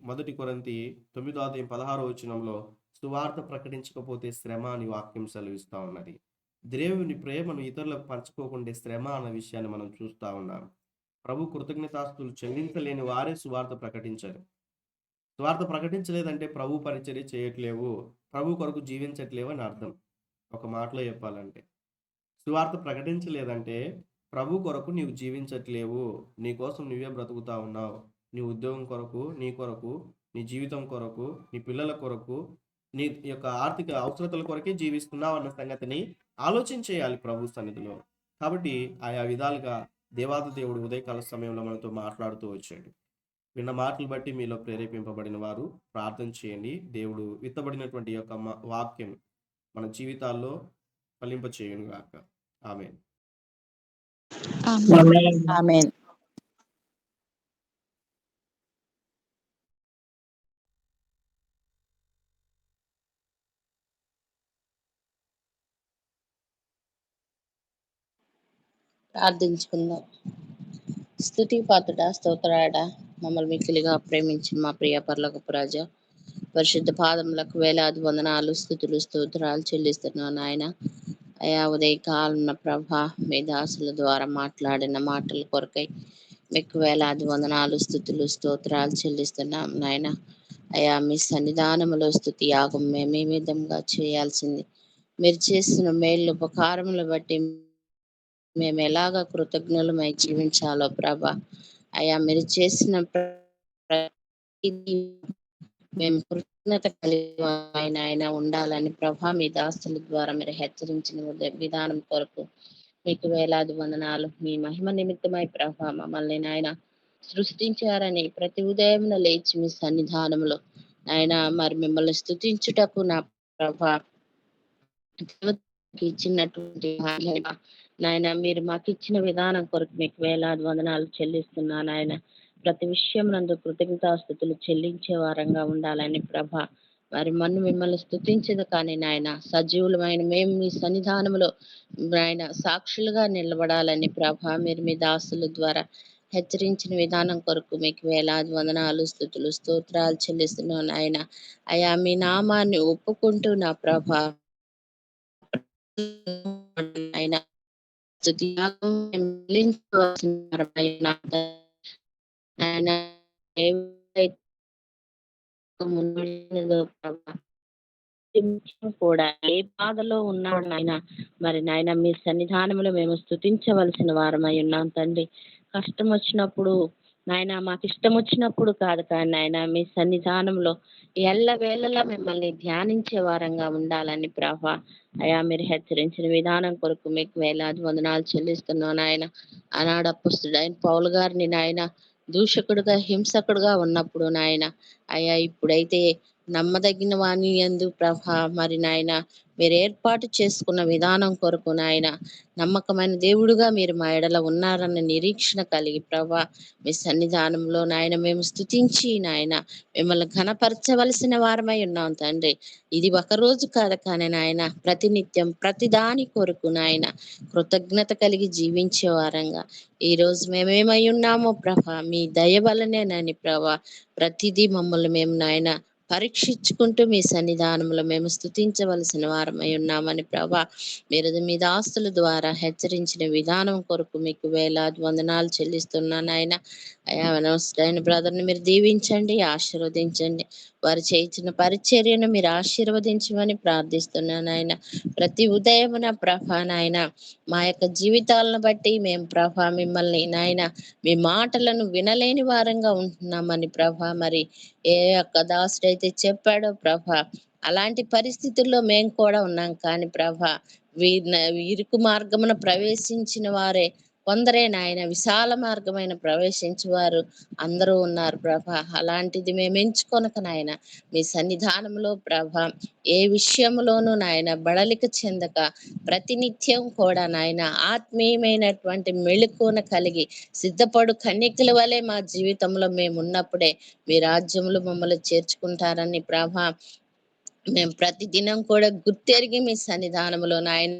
మొదటి కొరింథీ 9వ అధ్యాయం 16వ వచనంలో సువార్త ప్రకటించకపోతే శ్రమ అని వాక్యం సెలవిస్తూ ఉన్నది. దేవుని ప్రేమను ఇతరులకు పంచుకోకుండా శ్రమ అన్న విషయాన్ని మనం చూస్తూ ఉన్నాం. ప్రభు కృతజ్ఞతాస్తులు చెల్లించలేని వారే సువార్త ప్రకటించారు. సువార్త ప్రకటించలేదంటే ప్రభు పరిచర్య చేయట్లేవు, ప్రభు కొరకు జీవించట్లేవు అని అర్థం. ఒక మాటలో చెప్పాలంటే సువార్త ప్రకటించలేదంటే ప్రభు కొరకు నీవు జీవించట్లేవు, నీ కోసం నువ్వే బ్రతుకుతా ఉన్నావు. నీ ఉద్యోగం కొరకు, నీ కొరకు, నీ జీవితం కొరకు, నీ పిల్లల కొరకు, నీ యొక్క ఆర్థిక అవసరతల కొరకే జీవిస్తున్నావు అన్న సంగతిని ఆలోచన చేయాలి ప్రభు సన్నిధిలో. కాబట్టి ఆయా విధాలుగా దేవాది దేవుడు ఉదయకాల సమయంలో మనతో మాట్లాడుతూ వచ్చాడు. విన్న మాటలు బట్టి మీలో ప్రేరేపింపబడిన వారు ప్రార్థన చేయండి. దేవుడు విత్తబడినటువంటి యొక్క వాక్యం మన జీవితాల్లో ఫలింప చేయను గాక. ఆమేన్. ఆమేన్. ప్రార్థించుకుందాం. స్తుతి పాత్రుడా, స్తోత్రాడా, మమ్మల్ని మిక్కిలిగా ప్రేమించిన మా ప్రియ పరలోకపు రాజా, పరిశుద్ధ పాదములకు వేలాది వందనాలు, స్తుతులు, స్తోత్రాలు చెల్లిస్తున్నాను నాయన. అయా ఉదయకాలం ప్రభా, మీ దాసుల ద్వారా మాట్లాడిన మాటల కొరకై మీకు వేలాది వందనాలు, స్తుతులు, స్తోత్రాలు చెల్లిస్తున్నాం నాయన. అయా మీ సన్నిధానములో స్తుతి యాగం మేము ఈ విధంగా చేయాల్సింది. మీరు చేసిన మేలు ఉపకారములు బట్టి మేము ఎలాగ కృతజ్ఞులమై జీవించాలో ప్రభా. అయ్యా మీరు చేసిన ప్రతిదీ మేము కృతజ్ఞత కలిగి ఆయన ఉండాలని ప్రభా మీ దాసుల ద్వారా మీరు హెచ్చరించిన విధానం కొరకు మీకు వేలాది వందనాలు. మీ మహిమ నిమిత్తమై ప్రభా మమ్మల్ని నాయన సృష్టించారని ప్రతి ఉదయం లేచి మీ సన్నిధానంలో ఆయన మరి మిమ్మల్ని స్తుతించుటకు నా ప్రభా ఇచ్చినటువంటి నాయన మీరు మాకు ఇచ్చిన విధానం కొరకు మీకు వేలాది వందనాలు చెల్లిస్తున్నాను. ఆయన ప్రతి విషయం నందు కృతజ్ఞతాస్తుతులు చెల్లించే వారంగా ఉండాలని ప్రభ. మరి మిమ్మల్ని స్తుతించదు కానీ నాయన సజీవులమైన మేము మీ సన్నిధానంలో ఆయన సాక్షులుగా నిలబడాలని ప్రభ. మీరు మీ దాసుల ద్వారా హెచ్చరించిన విధానం కొరకు మీకు వేలాది వందనాలు స్తుతులు స్తోత్రాలు చెల్లిస్తున్నాను ఆయన. అయా మీ నామాన్ని ఒప్పుకుంటూ నా ప్రభ ఆయన ఆయన కూడా ఏ బాధలో ఉన్నాడు నాయన మరి నాయన మీ సన్నిధానంలో మేము స్తుతించవలసిన వారమై ఉన్నాం తండ్రి. కష్టం వచ్చినప్పుడు నాయన మాకు ఇష్టం వచ్చినప్పుడు కాదు కానీ నాయన మీ సన్నిధానంలో ఎల్ల వేళలా మిమ్మల్ని ధ్యానించే వారంగా ఉండాలని ప్రభా. అయా మీరు హెచ్చరించిన విధానం కొరకు మీకు వేలాది వందనాలు చెల్లిస్తున్నాను నాయన. ఆనాడు అపొస్తలుడైన పౌలు గారిని నాయన దూషకుడుగా హింసకుడుగా ఉన్నప్పుడు నాయన అయా ఇప్పుడైతే నమ్మదగిన వాణి యందు ప్రభ మరి నాయన మీరు ఏర్పాటు చేసుకున్న విధానం కొరకు నాయన నమ్మకమైన దేవుడుగా మీరు మా ఎడల ఉన్నారన్న నిరీక్షణ కలిగి ప్రభా మీ సన్నిధానంలో నాయన మేము స్తుతించి నాయన మిమ్మల్ని ఘనపరచవలసిన వారమై ఉన్నాం తండ్రి. ఇది ఒక రోజు కాదు కానీ నాయన ప్రతినిత్యం ప్రతి దాని కొరకు నాయన కృతజ్ఞత కలిగి జీవించే వారంగా ఈ రోజు మేమేమై ఉన్నామో ప్రభా మీ దయ వలనేనని ప్రభా. ప్రతిదీ మమ్మల్ని మేము నాయన పరీక్షించుకుంటూ మీ సన్నిధానంలో మేము స్తుతించవలసిన వారమై ఉన్నామని ప్రభా. మీరు మీ దాస్తుల ద్వారా హెచ్చరించిన విధానం కొరకు మీకు వేలాది వందనాలు చెల్లిస్తున్నాను ఆయన. అయా అనవసరమైన బ్రదర్ని మీరు దీవించండి, ఆశీర్వదించండి. వారు చేయించిన పరిచర్యను మీరు ఆశీర్వదించమని ప్రార్థిస్తున్నాను ఆయన. ప్రతి ఉదయమున ప్రభా నాయన మా యొక్క జీవితాలను బట్టి మేము ప్రభా మిమ్మల్ని నాయన మీ మాటలను వినలేని వారంగా ఉంటున్నామని ప్రభా. మరి ఏ యొక్క దాసుడైతే చెప్పాడో ప్రభా అలాంటి పరిస్థితుల్లో మేము కూడా ఉన్నాం కానీ ప్రభా ఇరుకు మార్గమున ప్రవేశించిన వారే కొందరే నాయన విశాల మార్గమైన ప్రవేశించేవారు అందరూ ఉన్నారు ప్రభ. అలాంటిది మేము ఎంచుకొనక నాయన మీ సన్నిధానంలో ప్రభ ఏ విషయంలోనూ నాయన బడలిక చెందక ప్రతినిత్యం కూడా నాయన ఆత్మీయమైనటువంటి మెళుకువను కలిగి సిద్ధపడు కన్యకల వలె మా జీవితంలో మేము ఉన్నప్పుడే మీ రాజ్యంలో మమ్మల్ని చేర్చుకుంటారని ప్రభ. మేము ప్రతి దినం కూడా గుర్తెరిగి మీ సన్నిధానంలో నాయన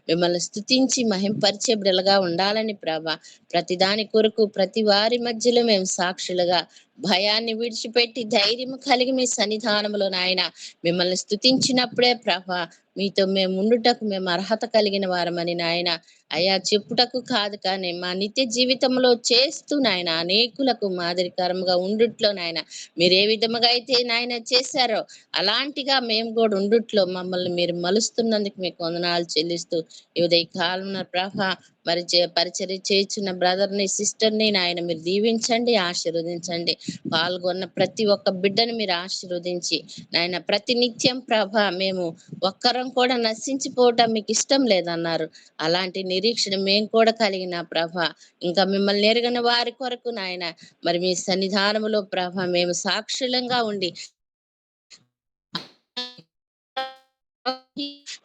మిమ్మల్ని స్తుతించి మహింపరిచే బిడ్డలుగా ఉండాలని ప్రభ. ప్రతి దాని కొరకు ప్రతి వారి మధ్యలో మేము సాక్షులుగా భయాన్ని విడిచిపెట్టి ధైర్యం కలిగి మీ సన్నిధానంలో నాయన మిమ్మల్ని స్తుతించినప్పుడే ప్రభ మీతో మేము ఉండుటకు మేము అర్హత కలిగిన వారమని నాయన అయా చెప్పుటకు కాదు కానీ మా నిత్య జీవితంలో చేస్తూ నాయన అనేకులకు మాదిరికరంగా ఉండుట్లో నాయన మీరు ఏ విధముగా అయితే నాయన చేశారో అలాంటిగా మేము కూడా ఉండుట్లో మమ్మల్ని మీరు మలుస్తున్నందుకు మీకు వందనాలు చెల్లిస్తూ ఈ ఉదయ కాలంలో ప్రభ మరి పరిచర్య చేస్తున్న బ్రదర్ని సిస్టర్ని నాయన మీరు దీవించండి, ఆశీర్వదించండి. పాల్గొన్న ప్రతి ఒక్క బిడ్డను మీరు ఆశీర్వదించి నాయన ప్రతి నిత్యం ప్రభ మేము ఒక్కరం కూడా నశించిపోవటం మీకు ఇష్టం లేదన్నారు. అలాంటి నిరీక్షణ మేము కూడా కలిగిన ప్రభ ఇంకా మిమ్మల్ని ఎరగని వారి కొరకు నాయన మరి మీ సన్నిధానంలో ప్రభ మేము సాక్షులంగా ఉండి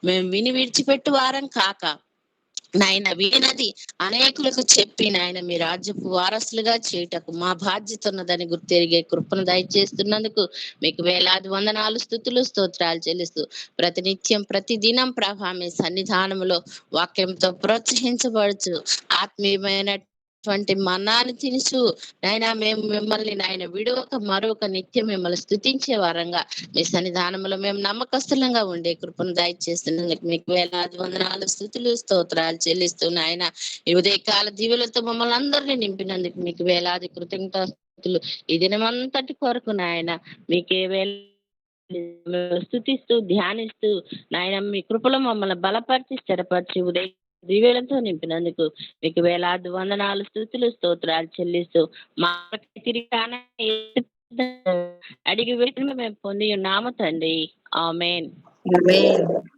మేము విని విడిచిపెట్టు వారం కాక నాయన వినది అనేకులకు చెప్పి నాయన మీ రాజ్యపు వారసులుగా చేయుటకు మా బాధ్యత ఉన్నదని గుర్తెరిగే కృపను దయచేస్తున్నందుకు మీకు వేలాది వందనాలు స్తుతులు స్తోత్రాలు చెల్లిస్తూ ప్రతినిత్యం ప్రతి దినం ప్రభా మీ సన్నిధానంలో వాక్యంతో ప్రోత్సహించబడుచు ఆత్మీయమైన మన్నాను తినుచు నాయన మేము మిమ్మల్ని నాయన విడవక మరొక నిత్యం మిమ్మల్ని స్తుతించే వారంగా మీ సన్నిధానంలో మేము నమ్మకస్తులంగా ఉండే కృపను దయచేస్తున్నందుకు మీకు వేలాది వందనాలు స్తుతులు స్తోత్రాలు చెల్లిస్తూ నాయన ఈ ఉదయకాల దీవులతో మమ్మల్ని అందరినీ నింపినందుకు మీకు వేలాది కృతజ్ఞతాస్తుతులు ఈ దినమంతటి కొరకు నాయన మీకే స్తుతిస్తూ ధ్యానిస్తూ నాయన మీ కృపలో మమ్మల్ని బలపరిచి స్థిరపరిచి ఉదయ దీవెలతో నింపినందుకు మీకు వేలాది వందనాలు, స్తుతులు, స్తోత్రాలు చెల్లిస్తూ మా తిరిగి అడిగి వేసిన మేము పొంది ఉన్నాము తండ్రి. ఆమేన్. ఆమేన్.